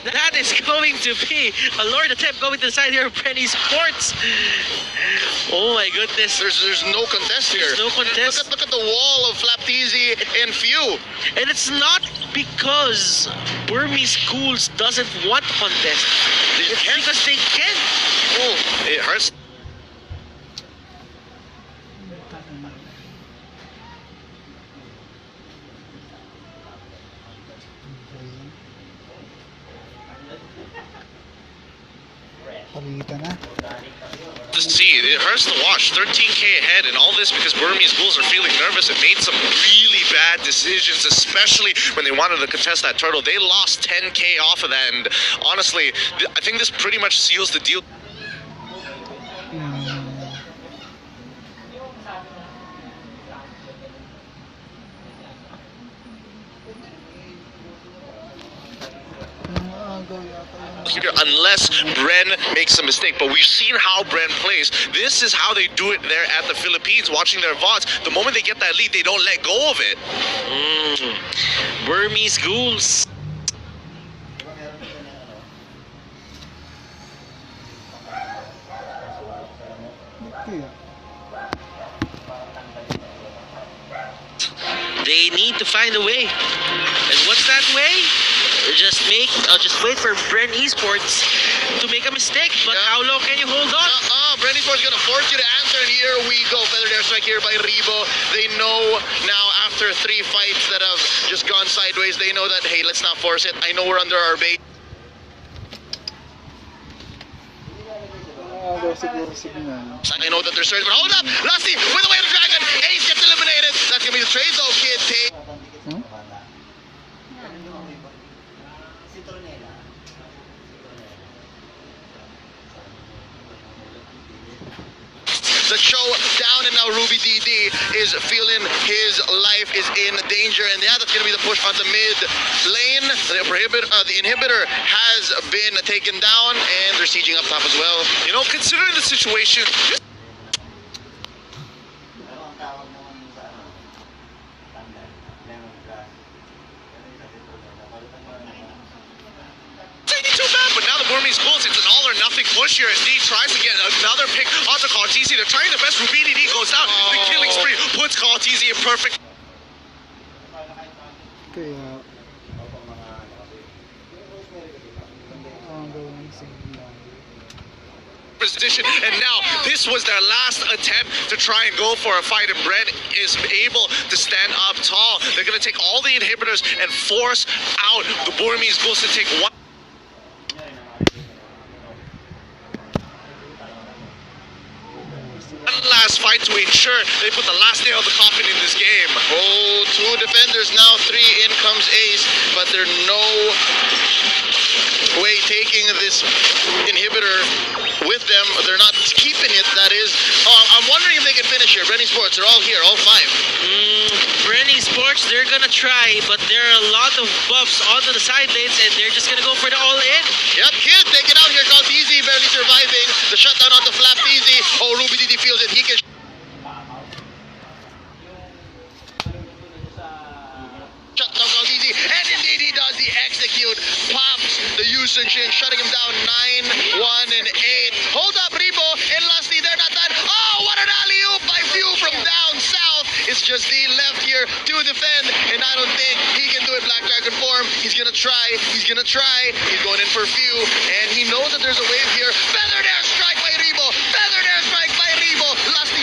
That is going to be a Lord attempt going to the side here of BREN Sports. Oh my goodness. There's no contest here. There's no contest. Look at the wall of Flapped Easy and few. And it's not because Burmese Schools doesn't want to contest. It's because they can. Oh, it hurts. Palitan na. To see, it hurts to watch. 13k ahead, and all this because Burmese Ghouls are feeling nervous and made some really bad decisions, especially when they wanted to contest that turtle. They lost 10k off of that, and honestly, I think this pretty much seals the deal. Here, unless BREN makes a mistake. But we've seen how BREN plays. This is how they do it there at the Philippines, watching their VODs. The moment they get that lead, they don't let go of it. Burmese Ghouls. Kaya. They need to find a way. And what's that way? Just wait for BREN Esports to make a mistake. But how long can you hold on? BREN Esports is going to force you to answer, and here we go. Feathered airstrike here by Rebo. They know now after 3 fights that have just gone sideways, they know that, hey, let's not force it. I know we're under our bait. Siguro signal. I know that they're certain, but hold up! Lusty with the way of the dragon! Ace gets eliminated! That's gonna be the trade though, kid. The show down, and now Ruby DD is feeling his life is in danger, and yeah, that's gonna be the push on the mid lane. The inhibitor has been taken down, and they're sieging up top as well. You know, considering the situation, 82 bad, but now the Burmese Ghouls, it's an all or nothing push here as D tries to get another pick onto Cartesi. They're trying their best. Ruby DD goes down. The killing spree puts Cartesi in perfect Kaya. Ang gawin ng signal. position, and now this was their last attempt to try and go for a fight, and BREN is able to stand up tall. They're going to take all the inhibitors and force out the Burmese Ghouls to take one last fight to ensure they put the last nail of the coffin in this game. Oh, 2 defenders now, 3 in comes Ace, but there's no way taking this inhibitor with them. They're not keeping it, that is. I'm wondering if they can finish here. BREN Sports, they're all here, all 5. BREN Sports, they're gonna try, but there are a lot of buffs onto the side lanes, and they're just gonna go for the all-in. Yep, kid, take it out here. Called Easy, barely surviving. The shutdown on the Flapped Easy. Oh, Ruby DD feels it. He can shut down Called Easy, and indeed he does. He execute, pops the usage in, shutting him down 9, 1, and 8. Hold up, Rebo and Lusty, they're not done. Oh, what an alley-oop by Few from down south. It's just the left here to defend, and I don't think he can do it Black Dragon form. He's gonna try. He's gonna try. He's going in for Few, and he knows that there's a wave here. Feathered airstrike by Rebo. Feathered airstrike by Rebo. Lusty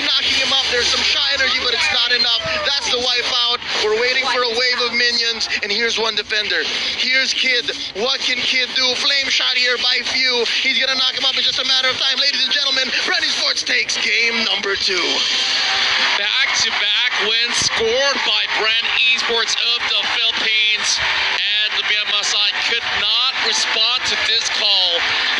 wipe out. We're waiting for a wave of minions, and here's one defender. Here's Kid. What can Kid do? Flame shot here by Few. He's gonna knock him up in just a matter of time. Ladies and gentlemen, BREN Sports takes game number 2. Back-to-back wins scored by BREN Esports of the Philippines, and the Myanmar side could not respond to this call.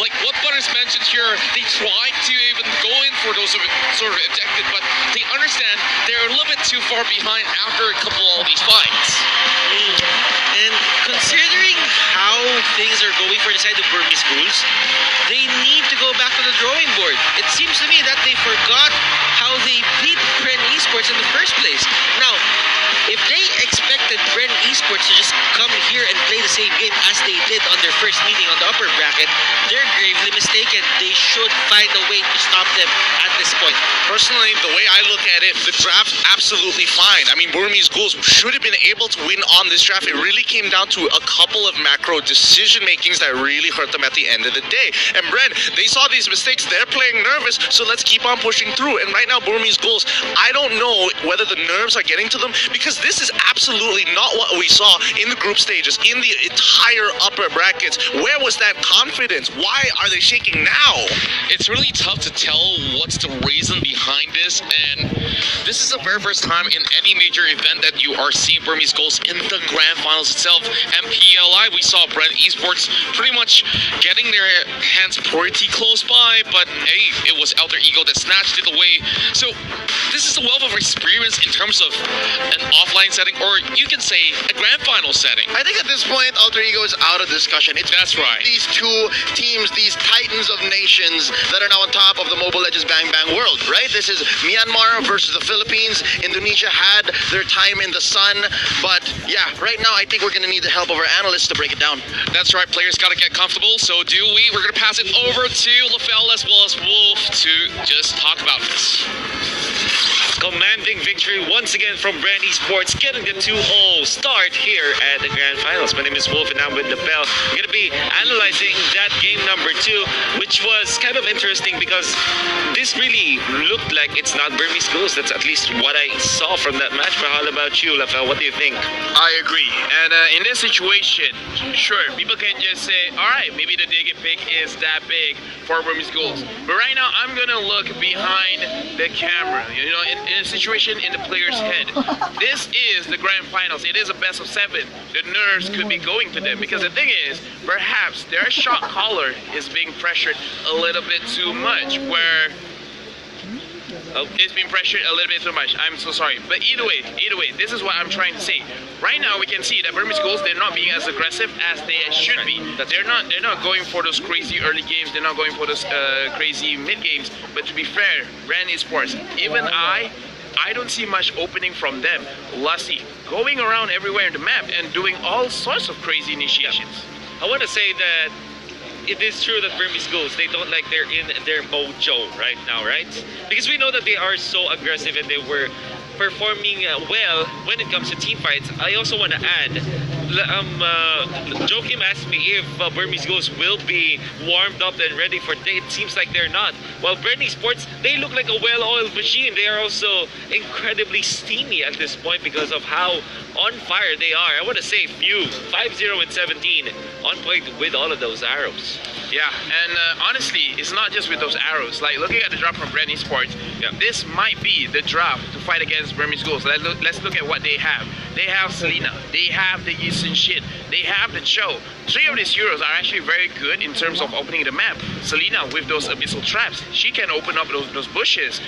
Like what Butters mentioned here, they tried to even go in for those sort of objective, but they understand they're a little bit too far behind after a couple of these fights. And considering how things are going for the side of Burmese schools, they need to go back to the drawing board. It seems to me that they forgot how they beat BREN Esports in the first place. Now, if they expected BREN Esports to just come here and play the same game as they did on their first meeting on the upper bracket, they're gravely mistaken. They should find a way to stop them at this point. Personally, the way I look at it, the draft's absolutely fine. I mean, Burmese schools should have been able to win on this draft. It really came down to a couple of macro decision makings that really hurt them at the end of the day. And BREN, they saw these mistakes. They're playing nervous, so let's keep on pushing through. And right now, Burmese schools, I don't know whether the nerves are getting to them, because this is absolutely not what we saw in the group stages, in the entire upper brackets. Where was that confidence? Why are they shaking now? It's really tough to tell what's the reason behind this, and this is the very first time in any major event that you are seeing Burmese goals in the grand finals itself. MPLI, we saw BREN Esports pretty much getting their hands pretty close by, but hey, it was Alter Ego that snatched it away. So this is a wealth of experience in terms of an offline setting, or you can say a grand final setting. I think at this point, Alter Ego is out of discussion. That's right. These two teams, these titans of nations that are now on top of the Mobile Legends Bang Bang world, right? This is Myanmar versus the Philippines. Indonesia had their time in the sun, but yeah, right now I think we're going to need the help of our analysts to break it down. That's right, players got to get comfortable, so do we. We're going to pass it over to LaFell as well as Wolf to just talk about this. Commanding victory once again from BREN Esports, getting the 2-0 start here at the Grand Finals. My name is Wolf and I'm with LaFell. We're going to be analyzing that game number 2, which was kind of interesting because this really looked like it's not Burmese schools. That's at least what I saw from that match. But how about you, LaFell? What do you think? I agree. And in this situation, sure, people can just say, all right, maybe the dig pick is that big for Burmese schools. But right now, I'm going to look behind the camera, you know, in a situation in the player's head. This is the grand finals. It is a best of 7. The nerves could be going to them because the thing is, perhaps their shot caller is being pressured a little bit too much, where it's being pressured a little bit too much. I'm so sorry. But either way, this is what I'm trying to say. Right now, we can see that Burmese schools, they're not being as aggressive as they should be. They're not going for those crazy early games. They're not going for those crazy mid games. But to be fair, BREN Esports, even I don't see much opening from them. Lusty, going around everywhere in the map and doing all sorts of crazy initiations. I want to say that it is true that Burmese schools, they don't like they're in their mojo right now, right? Because we know that they are so aggressive and they were performing well when it comes to team fights. I also want to add, Joakim asked me if Burmese schools will be warmed up and ready for today. It seems like they're not. While BREN Esports, they look like a well-oiled machine. They are also incredibly steamy at this point because of how on fire they are. I want to say Few, 5-0 and 17, on point with all of those arrows. Yeah, and honestly, it's not just with those arrows. Like, looking at the drop from BREN Esports, this might be the drop to fight against Burmese schools. Let's look at what they have. They have Selena, they have the Yisen Shit, they have the Cho. 3 of these heroes are actually very good in terms of opening the map. Selena with those abyssal traps, she can open up those bushes.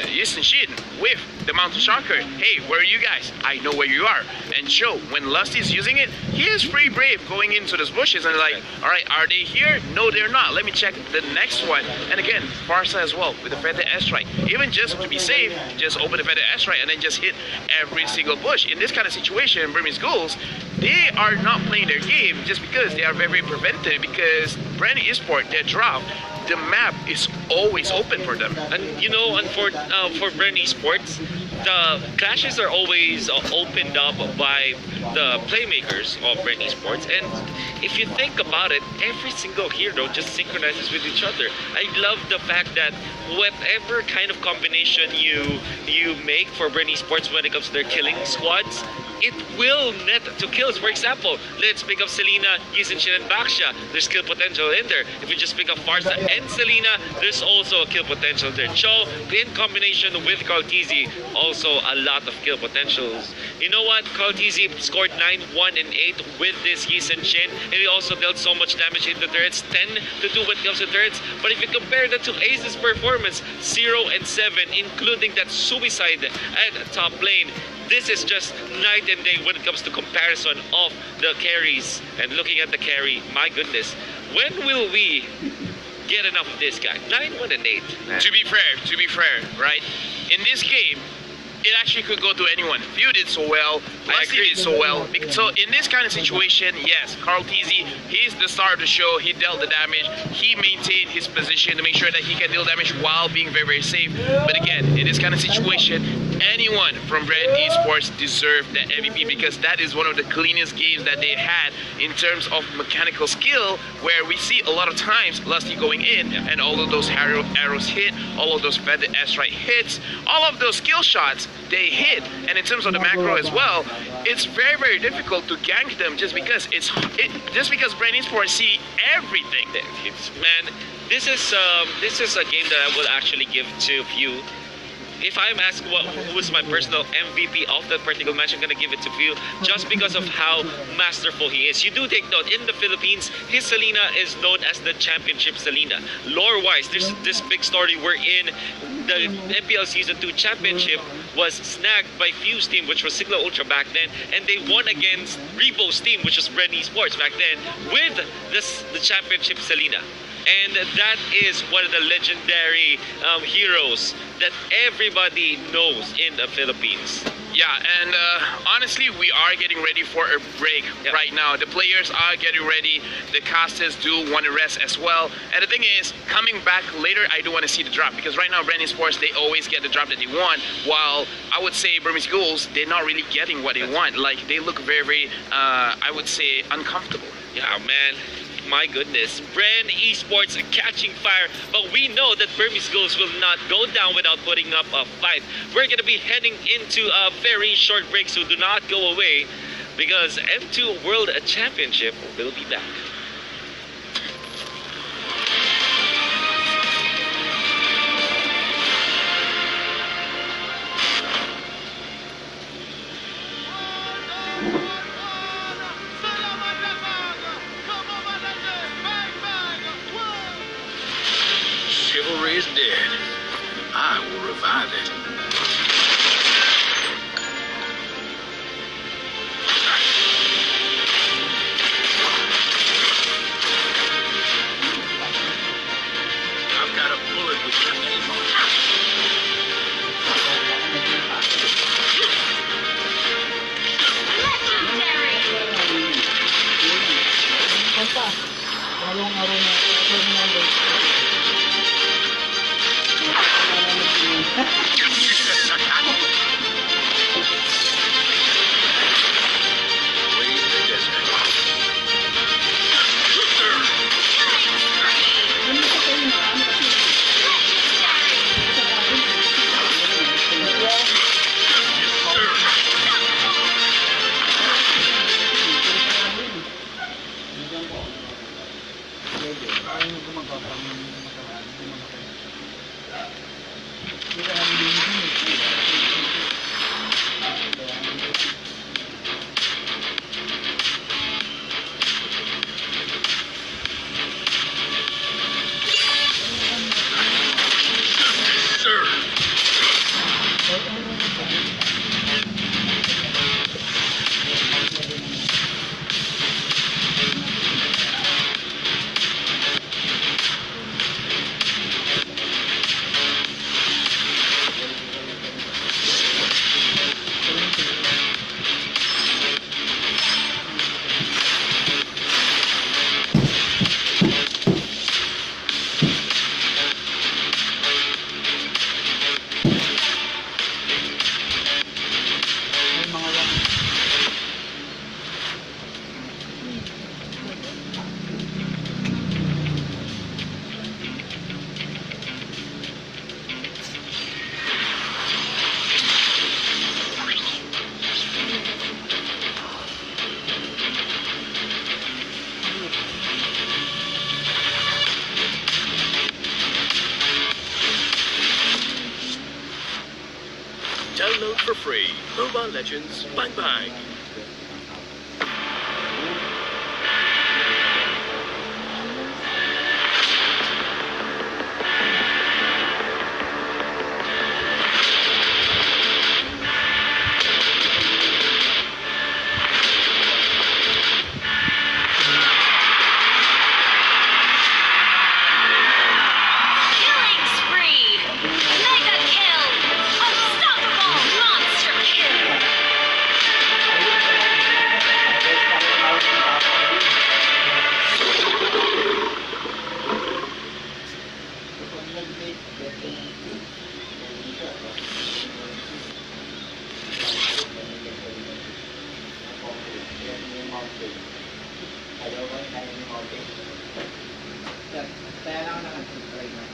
Yisen Shit with the mountain shocker. Hey, where are you guys? I know where you are. And Cho, when Lusty's using it, he is pretty brave going into those bushes and like, all right, are they here? No, they're not. Let me check the next one. And again, Farsa as well with the Feather S-Strike. Even just to be safe, just open the Feather S-Strike and then just hit every single bush. In this kind of situation, Burmese schools, they are not playing their game just because they are very preventive, because BREN Esports, their drop, the map is always open for them. And you know, and for BREN Esports, the clashes are always opened up by the playmakers of BREN Esports. And if you think about it, every single hero just synchronizes with each other. I love the fact that whatever kind of combination you make for BREN Esports when it comes to their killing squads, it will net to kills. For example, let's pick up Selena, Yisin Shin, and Baxia. There's kill potential in there. If we just pick up Farsa and Selena, there's also a kill potential there. Cho, in combination with Kaltizi, also a lot of kill potentials. You know what? Kaltizi scored 9, 1, and 8 with this Yisin Shin, and he also dealt so much damage in the turrets, 10 to 2 when it comes to turrets. But if you compare that to Ace's performance, 0 and 7, including that suicide at top lane, this is just night and day when it comes to comparison of the carries. And looking at the carry, my goodness, when will we get enough of this guy? 9, 1, and 8. To be fair, right? In this game, it actually could go to anyone. Few did so well, Lusty did so well. So in this kind of situation, yes, Carl Tizzy, he's the star of the show. He dealt the damage. He maintained his position to make sure that he can deal damage while being very, very safe. But again, in this kind of situation, anyone from BREN Esports deserved the MVP because that is one of the cleanest games that they had in terms of mechanical skill, where we see a lot of times Lusty going in and all of those arrows hit, all of those feathered S-right hits, all of those skill shots, they hit. And in terms of the macro as well, it's very, very difficult to gank them just because BREN Esports see everything. Man, this is a game that I would actually give to View. If I'm asked who is my personal MVP of that particular match, I'm gonna give it to View just because of how masterful he is. You do take note, in the Philippines, his Selena is known as the Championship Selena. Lore-wise, there's this big story wherein the MPL Season 2 Championship was snagged by View's team, which was Sigma Ultra back then, and they won against Revo's team, which was BREN Esports back then, with the Championship Selena. And that is one of the legendary heroes that everybody knows in the Philippines. Yeah, and honestly, we are getting ready for a break right now. The players are getting ready. The casters do want to rest as well. And the thing is, coming back later, I do want to see the drop because right now, BREN Esports, they always get the drop that they want. While I would say Burmese Ghouls, they're not really getting what they want. Like, they look very, very, I would say, uncomfortable. Yeah, man. My goodness, BREN Esports catching fire, but we know that Burmese Ghouls will not go down without putting up a fight. We're going to be heading into a very short break, so do not go away because M2 World Championship will be back. Chivalry is dead. I will revive it. I've got a bullet with your name on it. for free. Mobile Legends Bang Bang. Killing spree! Mega kill! Unstoppable monster kill! Kaya lang nakasubscribe na.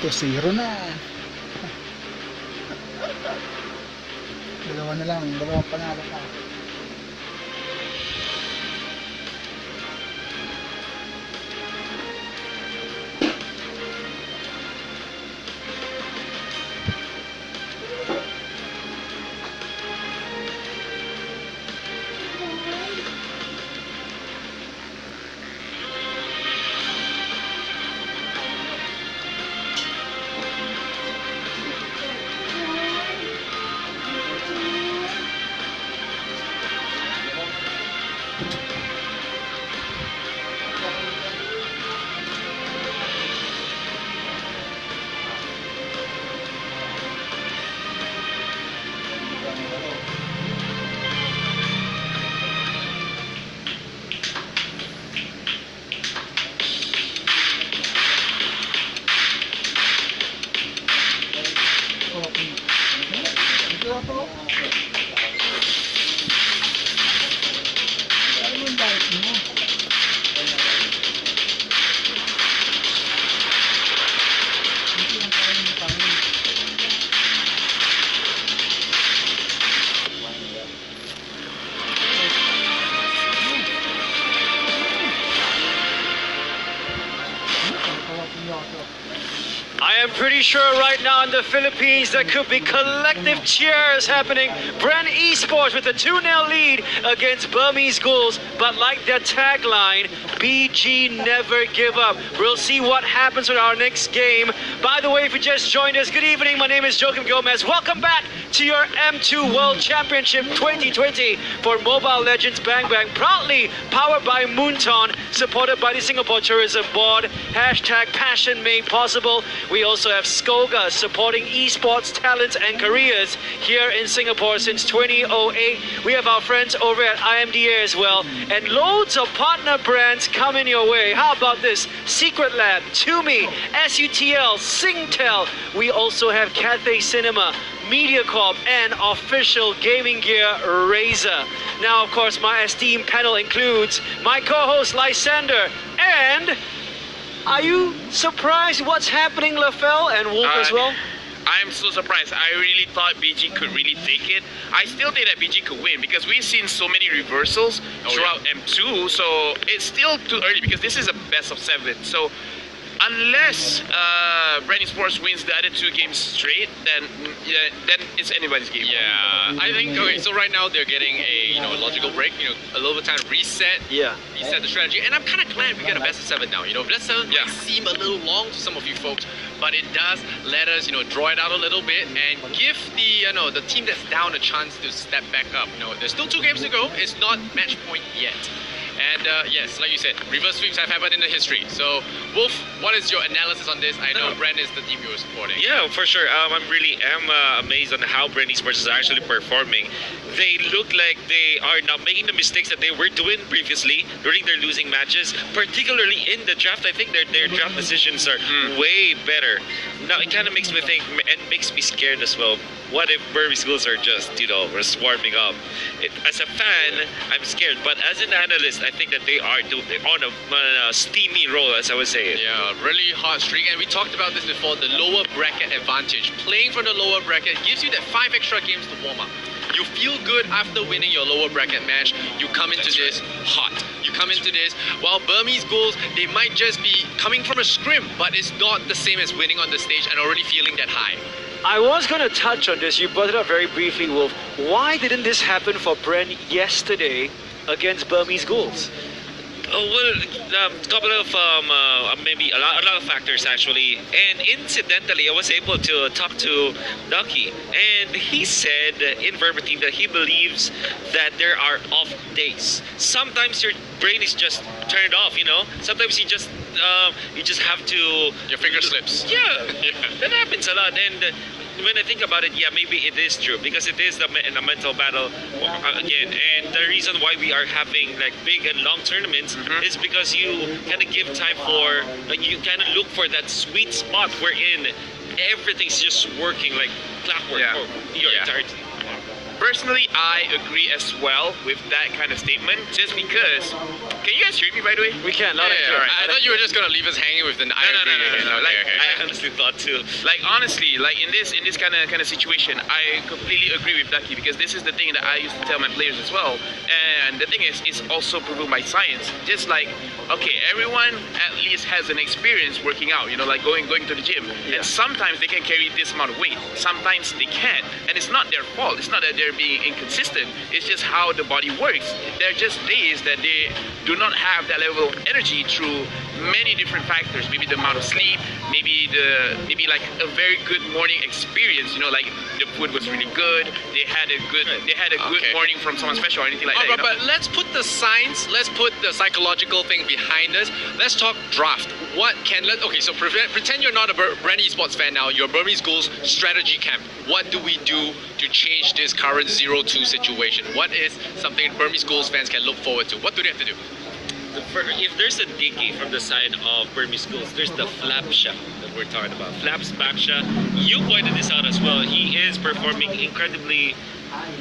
Ito, 0 na. Dalawa na lang, dalawang panalo pa. I am pretty sure right now in the Philippines there could be collective cheers happening. BREN Esports with a 2-0 lead against Burmese Ghouls, but like their tagline, BG never give up. We'll see what happens with our next game. By the way, if you just joined us, good evening. My name is Joachim Gomez. Welcome back to your M2 World Championship 2020 for Mobile Legends Bang Bang, proudly powered by Moonton, supported by the Singapore Tourism Board. Hashtag passion made possible. We also have Skoga supporting esports talents and careers here in Singapore since 2008. We have our friends over at IMDA as well, and loads of partner brands coming your way. How about this? Secret Lab, Tumi, SUTL, Singtel. We also have Cathay Cinema, MediaCorp, and official gaming gear Razer. Now, of course, my esteemed panel includes my co-host Lysander, and are you surprised what's happening, LaFell and Wolf as well? I'm so surprised. I really thought BG could really take it. I still think that BG could win because we've seen so many reversals throughout M2, so it's still too early because this is a best of 7. So unless BREN Esports wins the other 2 games straight, then it's anybody's game. Yeah, I think okay. So right now they're getting a logical break, a little bit of time to reset. Yeah. Reset the strategy, and I'm kind of glad we get a best of 7 now. Best of 7 might seem a little long to some of you folks, but it does let us draw it out a little bit and give the team that's down a chance to step back up. There's still 2 games to go. It's not match point yet. And yes, like you said, reverse sweeps have happened in the history. So, Wolf, what is your analysis on this? I know BREN is the team you're supporting. Yeah, for sure. I'm really amazed on how BREN Esports is actually performing. They look like they are not making the mistakes that they were doing previously during their losing matches, particularly in the draft. I think their draft decisions are way better. Now, it kind of makes me think and makes me scared as well. What if Burmese schools are just, we're swarming up? As a fan, I'm scared. But as an analyst, I think that they are on a steamy roll, as I would say. Yeah, really hot streak. And we talked about this before, the lower bracket advantage. Playing from the lower bracket gives you that 5 extra games to warm up. You feel good after winning your lower bracket match. You come into this hot. You come into this, while Burmese goals, they might just be coming from a scrim, but it's not the same as winning on the stage and already feeling that high. I was going to touch on this. You brought it up very briefly, Wolf. Why didn't this happen for BREN yesterday against Burmese Ghouls? Well, a couple of maybe a lot of factors actually, and incidentally, I was able to talk to Ducky, and he said in verbatim that he believes that there are off days. Sometimes your brain is just turned off, Sometimes you just have to. Your finger slips. Yeah, that happens a lot, and. When I think about it, yeah, maybe it is true because it is a mental battle again. And the reason why we are having like big and long tournaments is because you kind of give time for, you kind of look for that sweet spot wherein everything's just working like clockwork for your entire team. Personally, I agree as well with that kind of statement, just because... Can you guys hear me, by the way? We can, loud and Yeah, clear. right. I thought you were just going to leave us hanging with the... No. Okay. I honestly thought too. Like, honestly, like in this kind of situation, I completely agree with Ducky, because this is the thing that I used to tell my players as well. And the thing is, it's also proven by science. Just like, okay, everyone at least has an experience working out, like going to the gym. And sometimes they can carry this amount of weight. Sometimes they can't. And it's not their fault. It's not that they're being inconsistent. It's just how the body works. There are just days that they do not have that level of energy through many different factors. Maybe the amount of sleep, maybe like a very good morning experience, like the food was really good, they had a good morning from someone special or anything like that. But let's put the science, let's put the psychological thing behind us. Let's talk draft. So pretend you're not a BREN Esports fan now, you're Burmese Ghouls strategy camp. What do we do to change this current 0-2 situation? What is something Burmese Ghouls fans can look forward to? What do they have to do? If there's a dicky from the side of Burmese schools, there's the Flapsha that we're talking about. Flaps Baksha. You pointed this out as well. He is performing incredibly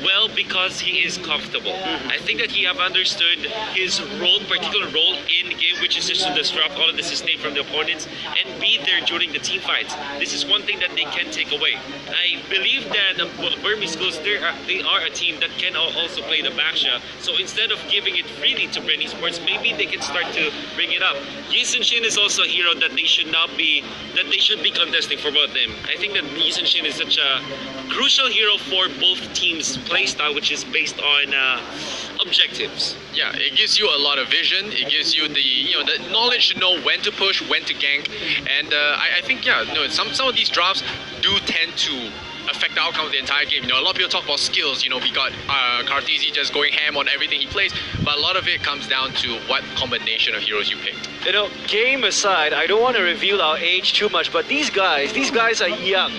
well because he is comfortable. I think that he have understood his particular role in the game, which is just to disrupt all of the sustain from the opponents and be there during the team fights. This is one thing that they can take away. I believe that Burmese schools, they are a team that can also play the Baksha. So instead of giving it freely to BREN Esports, maybe they can start to bring it up. Yisun Shin is also a hero that they should be contesting for both of them. I think that Yisun Shin is such a crucial hero for both teams' playstyle, which is based on objectives. Yeah, it gives you a lot of vision. It gives you the knowledge to know when to push, when to gank, and I think some of these drafts do tend to affect the outcome of the entire game. A lot of people talk about skills. We got Kartizi just going ham on everything he plays, but a lot of it comes down to what combination of heroes you pick. Game aside, I don't want to reveal our age too much, but these guys are young.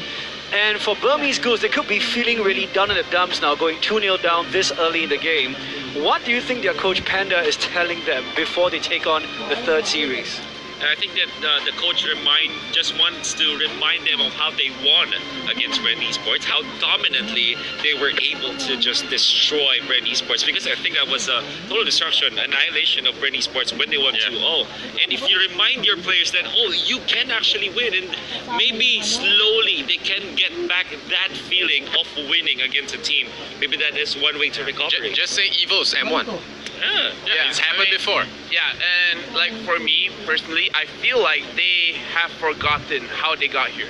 And for Burmese Ghouls, they could be feeling really down in the dumps now, going 2-0 down this early in the game. What do you think their coach Panda is telling them before they take on the third series? I think that the coach just wants to remind them of how they won against BREN Esports, how dominantly they were able to just destroy BREN Esports, because I think that was a total destruction, annihilation of BREN Esports when they won 2-0. And if you remind your players that, you can actually win, and maybe slowly they can get back that feeling of winning against a team, maybe that is one way to recover. Just say Evo's M1. Yeah, it's happened before. Yeah, and like for me personally, I feel like they have forgotten how they got here.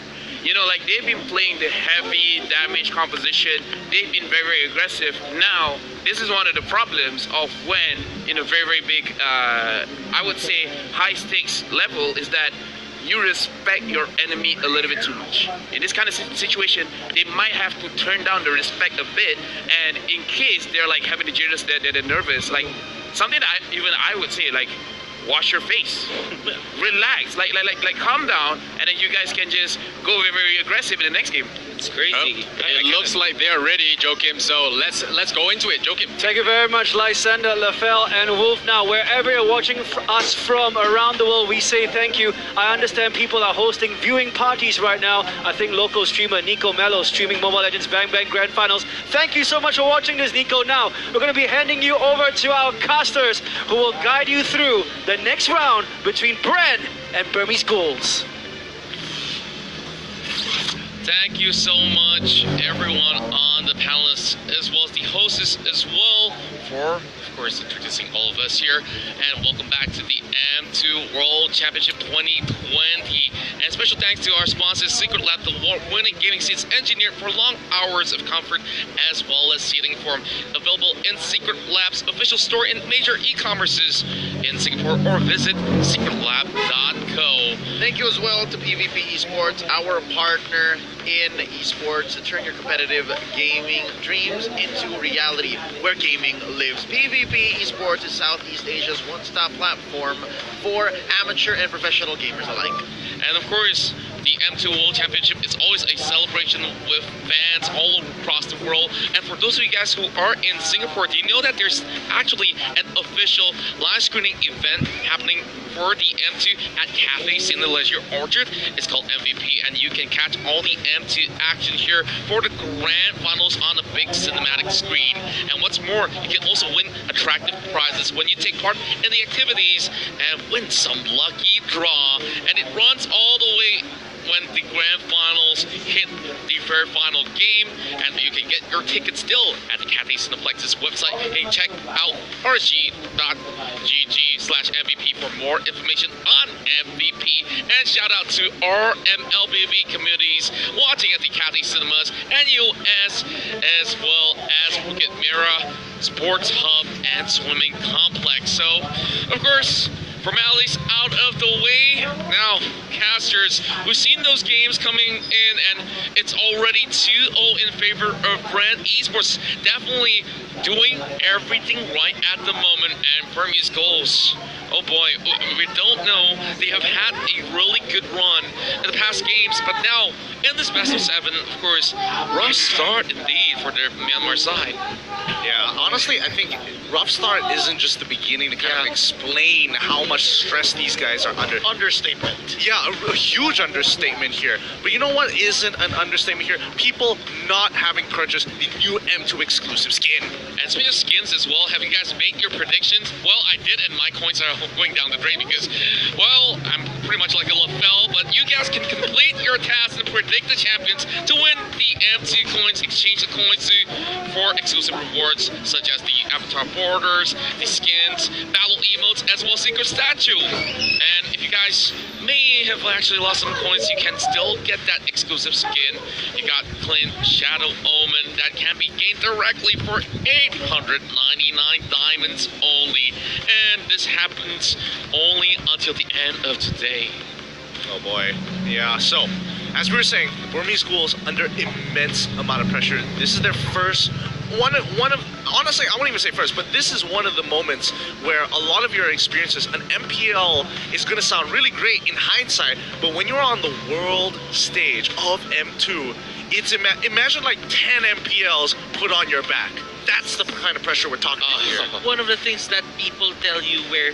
Like they've been playing the heavy damage composition. They've been very, very aggressive. Now, this is one of the problems of when in a very, very big, I would say, high stakes level, is that you respect your enemy a little bit too much. In this kind of situation, they might have to turn down the respect a bit, and in case they're like having the jitters, they're nervous, like something that I would say, like, wash your face, relax, like calm down, and then you guys can just go very, very aggressive in the next game. It's crazy. It looks like they're ready, Joachim. So let's go into it, Joachim. Thank you very much, Lysander, Lafell, and Wolf. Now, wherever you're watching us from around the world, we say thank you. I understand people are hosting viewing parties right now. I think local streamer Nico Mello streaming Mobile Legends Bang Bang Grand Finals. Thank you so much for watching this, Nico. Now, we're going to be handing you over to our casters who will guide you through the next round between BREN and Burmese Ghouls. Thank you so much, everyone on the panelists, as well as the hostess as well, for, of course, introducing all of us here. And welcome back to the M2 World Championship 2020. And special thanks to our sponsors, Secret Lab, the award-winning gaming seats engineered for long hours of comfort, as well as seating form. Available in Secret Lab's official store in major e-commerces in Singapore, or visit secretlab.co. Thank you as well to PvP Esports, our partner in esports, to turn your competitive gaming dreams into reality, where gaming lives. PvP Esports is Southeast Asia's one-stop platform for amateur and professional gamers alike. And of course, the M2 World Championship is always a celebration with fans all across the world. And for those of you guys who are in Singapore, do you know that there's actually an official live screening event happening for the M2 at Cafe Cinema Leisure Orchard? It's called MVP, and you can catch all the M2 action here for the grand finals on the big cinematic screen. And what's more, you can also win attractive prizes when you take part in the activities and win some lucky draw. And it runs all the way when the grand finals hit the very final game, and you can get your tickets still at the Cathay Cineplex's website, and check out rg.gg/MVP for more information on MVP. And shout out to our MLBB communities watching at the Cathay Cinemas and US, as well as Bukit Merah Sports Hub and Swimming Complex. So, of course, formalities out of the way. Now, casters, we've seen those games coming in, and it's already 2-0 in favor of BREN Esports. Definitely doing everything right at the moment, and Burmese Ghouls, oh boy, we don't know. They have had a really good run in the past games, but now, in this best of 7, of course, rough start indeed for their Myanmar side. Yeah, honestly, I think rough start isn't just the beginning to kind of explain how much stress these guys are under. Understatement. Yeah, a huge understatement here. But you know what isn't an understatement here? People not having purchased the new M2 exclusive skin. And speaking of skins as well, have you guys made your predictions? Well, I did, and my coins are going down the drain because, well, I'm pretty much like a LaFell, but you guys can complete your tasks and predict the champions to win the M2 coins, exchange the coins for exclusive rewards such as the avatar borders, the skins, battle emotes, as well as secret statue. And if you guys may have actually lost some coins, you can still get that exclusive skin. You got Clint Shadow Omen that can be gained directly for 899 diamonds only. And this happens only until the end of today. Oh boy. Yeah, so as we were saying, the Burmese Ghouls under immense amount of pressure. This is their first one of honestly, I won't even say first, but this is one of the moments where a lot of your experiences, an MPL is going to sound really great in hindsight, but when you're on the world stage of M2, it's imagine like 10 MPLs put on your back. That's the kind of pressure we're talking about here. One of the things that people tell you where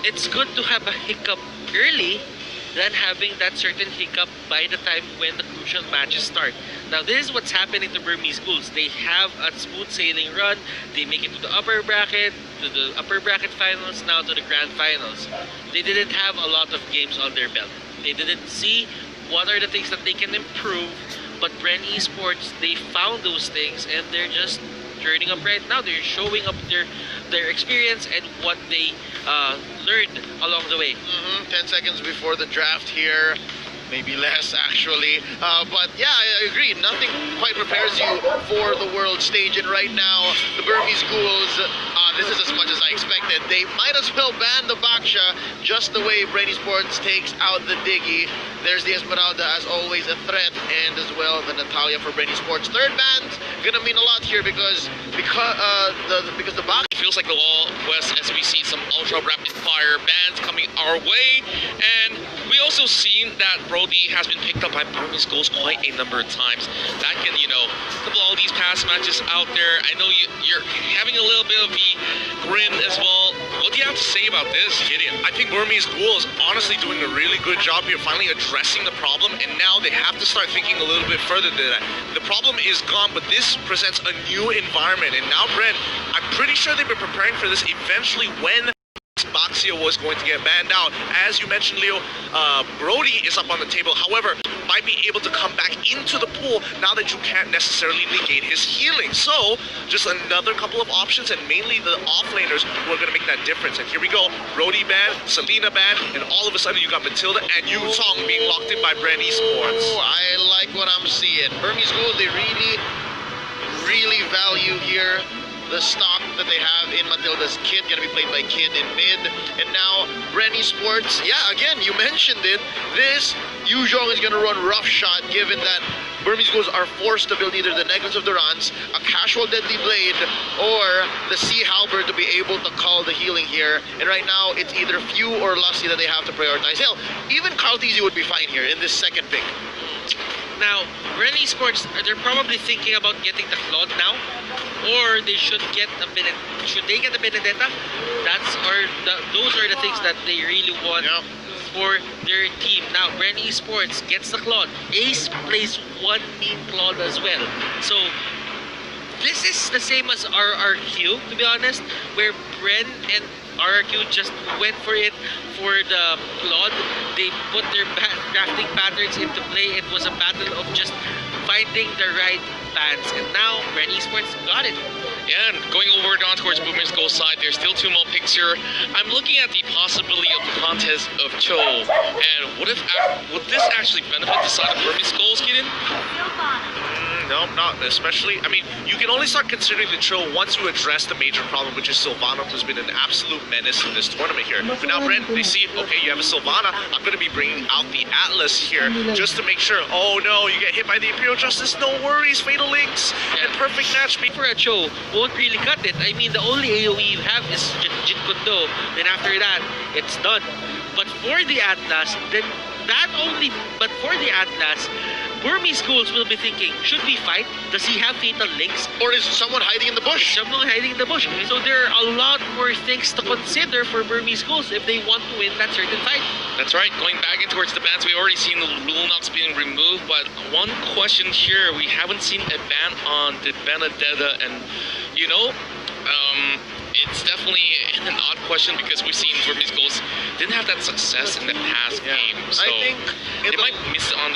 it's good to have a hiccup early than having that certain hiccup by the time when the crucial matches start. Now, this is what's happening to Burmese Ghouls. They have a smooth sailing run. They make it to the upper bracket finals, now to the grand finals. They didn't have a lot of games on their belt. They didn't see what are the things that they can improve, but BREN Esports, they found those things, and they're just turning up right now. They're showing up their experience and what they learned along the way. 10 seconds before the draft here. maybe less actually. But yeah, I agree. Nothing quite prepares you for the world stage. And right now, the Burmese Ghouls, this is as much as I expected. They might as well ban the Baksha just the way BREN Esports takes out the Diggy. There's the Esmeralda, as always, a threat, and as well the Natalia for BREN Esports. Third ban's gonna mean a lot here because the Baksha. It feels like the Wall West as we see some ultra rapid fire bans coming our way, and we also seen that Brody has been picked up by Burmese Ghouls quite a number of times. That can, you know, couple all these past matches out there. I know you're having a little bit of the grin as well. What do you have to say about this, Gideon? I think Burmese Ghouls honestly doing a really good job here, finally addressing the problem, and now they have to start thinking a little bit further than that. The problem is gone, but this presents a new environment, and now BREN, I'm pretty sure they've been preparing for this eventually when Baxia was going to get banned out. As you mentioned, Leo, Brody is up on the table. However, might be able to come back into the pool now that you can't necessarily negate his healing. So, just another couple of options, and mainly the offlaners who are going to make that difference. And here we go. Brody ban, Selena ban, and all of a sudden you got Matilda and Yu Song being locked in by BREN Esports. Oh, I like what I'm seeing. Burmese Ghouls, they really value here the stock that they have in Matilda's Kid, gonna be played by Kid in mid. And now BREN Esports, yeah, again, you mentioned it. This Yu Zhong is gonna run rough shot, given that Burmese Ghouls are forced to build either the Necklace of Durance, a casual Deadly Blade, or the Sea Halberd to be able to call the healing here. And right now, it's either Few or Lusty that they have to prioritize. Hell, even Carl Tizzy would be fine here in this second pick. Now, BREN Esports, they're probably thinking about getting the Claude now, or they should get a Should they get a Benedetta? Those are the things that they really want for their team. Now, BREN Esports gets the Claude. Ace plays one mean Claude as well. So this is the same as RRQ, to be honest, where BREN and RRQ just went for it for the Claude. They put their crafting patterns into play. It was a battle of just finding the right bans, and now BREN Esports got it. Yeah, and going over down towards Burmese Ghouls side, there's still two more picks here. I'm looking at the possibility of the contest of Cho, and would this actually benefit the side of Burmese Ghouls, Gideon? No, not especially. I mean, you can only start considering the Cho once you address the major problem, which is Sylvana, who's been an absolute menace in this tournament here. But now, BREN, they see, okay, you have a Sylvana. I'm going to be bringing out the Atlas here just to make sure. Oh no, you get hit by the Imperial Justice. No worries, Fatal Links and perfect match. For a Cho, won't really cut it. I mean, the only AoE you have is Jit Kundo. Then after that, it's done. But for the Atlas, Burmese Ghouls will be thinking, should we fight? Does he have Fatal Links? Or is someone hiding in the bush? Someone hiding in the bush. So there are a lot more things to consider for Burmese Ghouls if they want to win that certain fight. That's right. Going back in towards the bans, we've already seen the Lunox being removed, but one question here, we haven't seen a ban on the Benedetta, and you know, it's definitely an odd question because we've seen Burmese Ghouls didn't have that success in the past game, so I think they might miss it on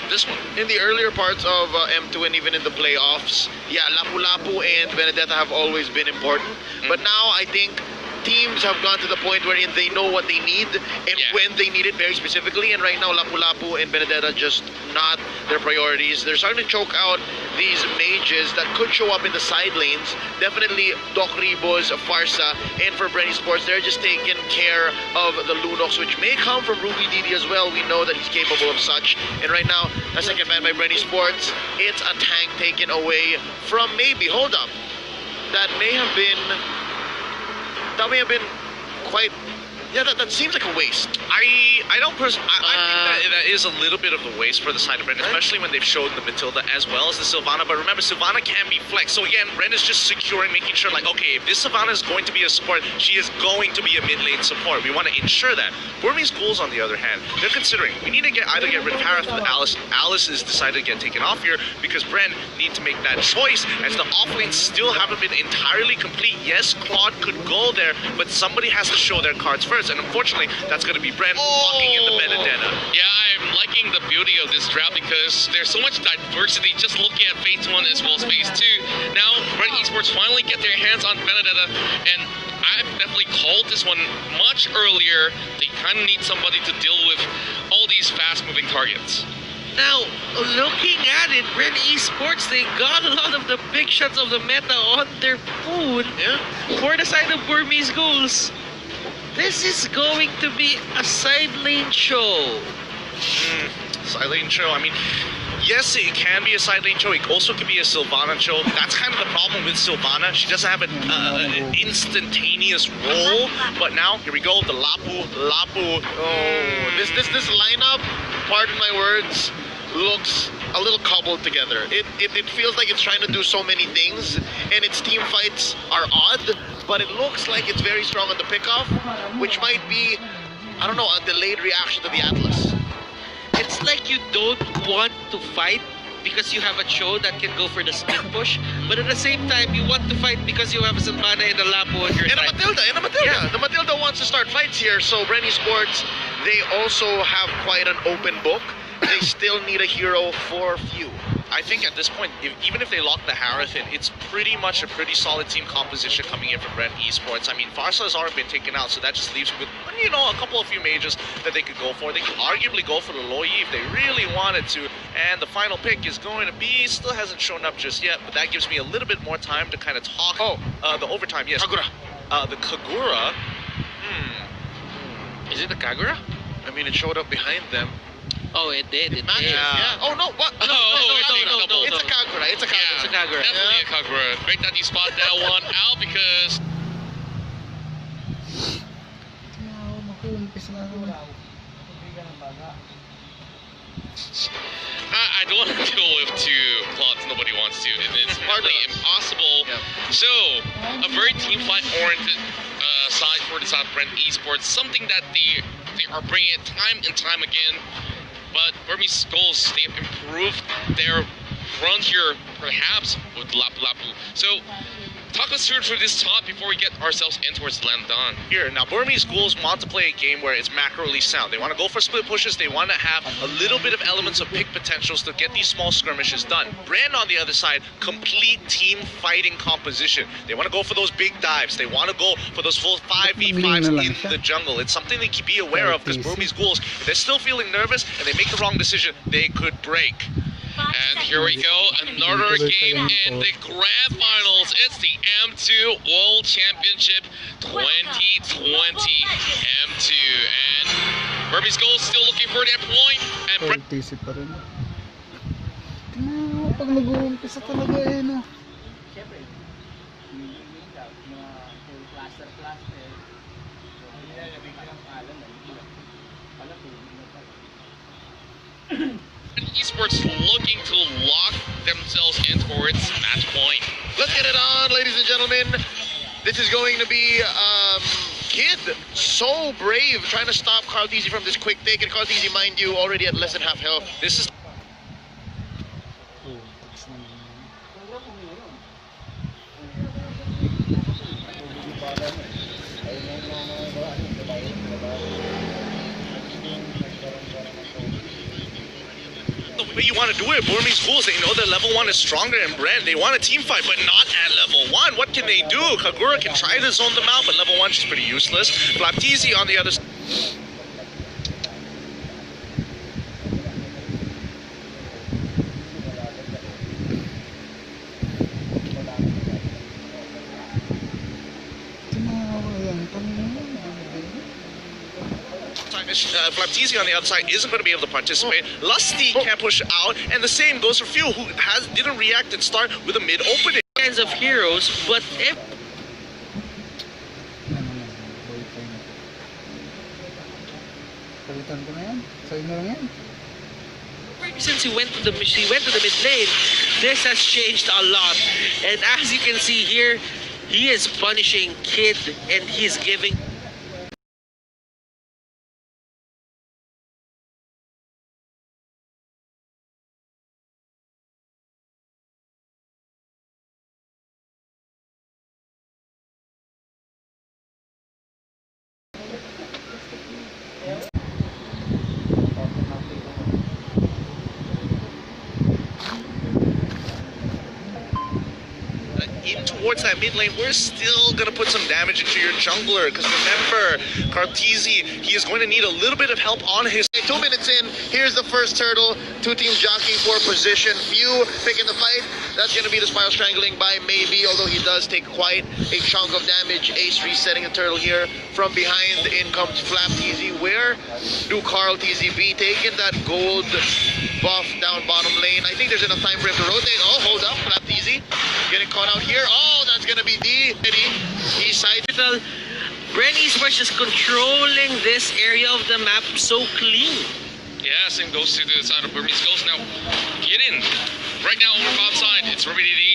this one. In the earlier parts of M2 and even in the playoffs, yeah, Lapu-Lapu and Benedetta have always been important. But now I think teams have gone to the point wherein they know what they need and when they need it very specifically. And right now, Lapu-Lapu and Benedetta just not their priorities. They're starting to choke out these mages that could show up in the side lanes. Definitely Doc Ribos, Farsa, and for BREN Esports, they're just taking care of the Lunox, which may come from Ruby Didi as well. We know that he's capable of such. And right now, a second ban by BREN Esports. It's a tank taken away from maybe, hold up, that may have been quite, yeah, that seems like a waste. I don't personally, I think that is a little bit of a waste for the side of BREN, especially when they've shown the Matilda as well as the Sylvana. But remember, Sylvana can be flexed. So again, BREN is just securing, making sure, like, okay, if this Sylvana is going to be a support, she is going to be a mid lane support. We want to ensure that. Burmese Ghouls, on the other hand, they're considering, we need to either get rid of Harith or Alice. Alice is decided to get taken off here because BREN need to make that choice, as the off lanes still haven't been entirely complete. Yes, Claude could go there, but somebody has to show their cards first. And unfortunately, that's going to be BREN walking in the Benedetta. Yeah, I'm liking the beauty of this draft because there's so much diversity just looking at Phase 1 as well as Phase 2. Now, BREN Esports finally get their hands on Benedetta, and I'm definitely definitely called this one much earlier. They kind of need somebody to deal with all these fast-moving targets. Now, looking at it, BREN Esports, they got a lot of the big shots of the meta on their phone. For the side of Burmese Ghouls. This is going to be a side lane show. Side lane show. I mean, yes, it can be a side lane show. It also could be a Sylvana show. That's kind of the problem with Sylvana. She doesn't have an instantaneous role. But now, here we go. The Lapu. Oh, this lineup, pardon my words, looks a little cobbled together. It feels like it's trying to do so many things, and its team fights are odd, but it looks like it's very strong on the pickoff, which might be, I don't know, a delayed reaction to the Atlas. It's like you don't want to fight because you have a show that can go for the split push, but at the same time, you want to fight because you have a Sylvana and a Lapo on your And side. a Matilda. Yeah. The Matilda wants to start fights here, so BREN Esports, they also have quite an open book. They still need a hero for few. I think at this point, even if they lock the Harith in, it's pretty much a pretty solid team composition coming in from BREN Esports. I mean, Farsa has already been taken out, so that just leaves with, you know, a couple of few mages that they could go for. They could arguably go for the Loyi if they really wanted to. And the final pick is going to be, still hasn't shown up just yet, but that gives me a little bit more time to kind of talk. The overtime, yes. Kagura. The Kagura. Is it the Kagura? I mean, it showed up behind them. Oh, it did. It Matches, did. yeah. Oh, no, what? No, It's a Kagura. It's a Kagura. It's a Kagura. Definitely a Kagura. Great that you spot that one out because Mag-uumpisa na naman. I don't want to deal with two plots nobody wants to, and it's hardly impossible. So, a very team fight oriented side for the South BREN Esports, something that they are bringing it time and time again. But Burmese Skulls, they have improved their run here, perhaps with Lapu Lapu. So, talk us through this top before we get ourselves in towards Landan. Here, now Burmese Ghouls want to play a game where it's macroly sound. They want to go for split pushes. They want to have a little bit of elements of pick potentials to get these small skirmishes done. BREN, on the other side, complete team fighting composition. They want to go for those big dives. They want to go for those full 5v5s in the jungle. It's something they can be aware of because Burmese Ghouls, if they're still feeling nervous and they make the wrong decision, they could break. And here we go, another game in the grand finals. It's the M2 World Championship 2020 M2. And Burmese Ghouls still looking for that point. And TC pa rin. Tingnan mo, pag nag-uumpisa talaga eh, no? Siyempre, mga full cluster. Hindi na nabig ka ng palan, nalilap. Pala, tulog na pala. Esports looking to lock themselves in towards match point. Let's get it on, ladies and gentlemen. This is going to be Kid, so brave, trying to stop Carlteasy from this quick take. And Carlteasy, mind you, already at less than half health. This is the way you want to do it. Burmese Ghouls, they know that level 1 is stronger than BREN. They want a team fight, but not at level 1. What can they do? Kagura can try to zone them out, but level 1 she's pretty useless. Flaptizi on the other side. Flaptizi on the outside isn't going to be able to participate. Lusty can't push out, and the same goes for Phil, who didn't react and start with a mid opening. Kinds of heroes, but if Palitan ko na yan. Sa'yo na lang yan. since he went to the mid lane, this has changed a lot. And as you can see here, he is punishing Kid and he's giving in towards that mid lane, we're still going to put some damage into your jungler. Because remember, Carteezy, he is going to need a little bit of help on his... 2 minutes in, here's the first turtle. 2 teams jockeying for position. Few picking the fight. That's going to be the spiral strangling by Maybe, although he does take quite a chunk of damage. Ace resetting the turtle here. From behind, in comes Flap TZ. Where do Carl TZ be? Taking that gold buff down bottom lane. I think there's enough time for him to rotate. Oh, hold up. Flap TZ getting caught out here. Oh, that's going to be D. East side. BREN Esports is controlling this area of the map so clean. Yes, and goes to the side of Burmese Ghost now. Get in. Right now, over bottom side, it's Ruby DD.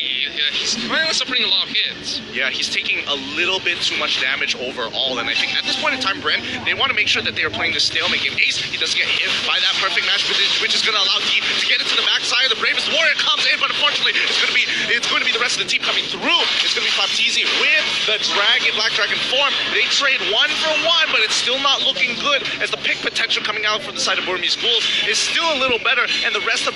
He's kind of suffering a lot of hits. Yeah, he's taking a little bit too much damage overall, and I think at this point in time, BREN, they want to make sure that they are playing the stalemate game. Ace, he doesn't get hit by that perfect match, which is going to allow D to get into the backside. The Bravest Warrior comes in, but unfortunately, it's going to be the rest of the team coming through. It's going to be Flapteezy with the Dragon, Black Dragon form. They trade 1 for 1, but it's still not looking good, as the pick potential coming out from the side of Burmese Ghouls is still a little better, and the rest of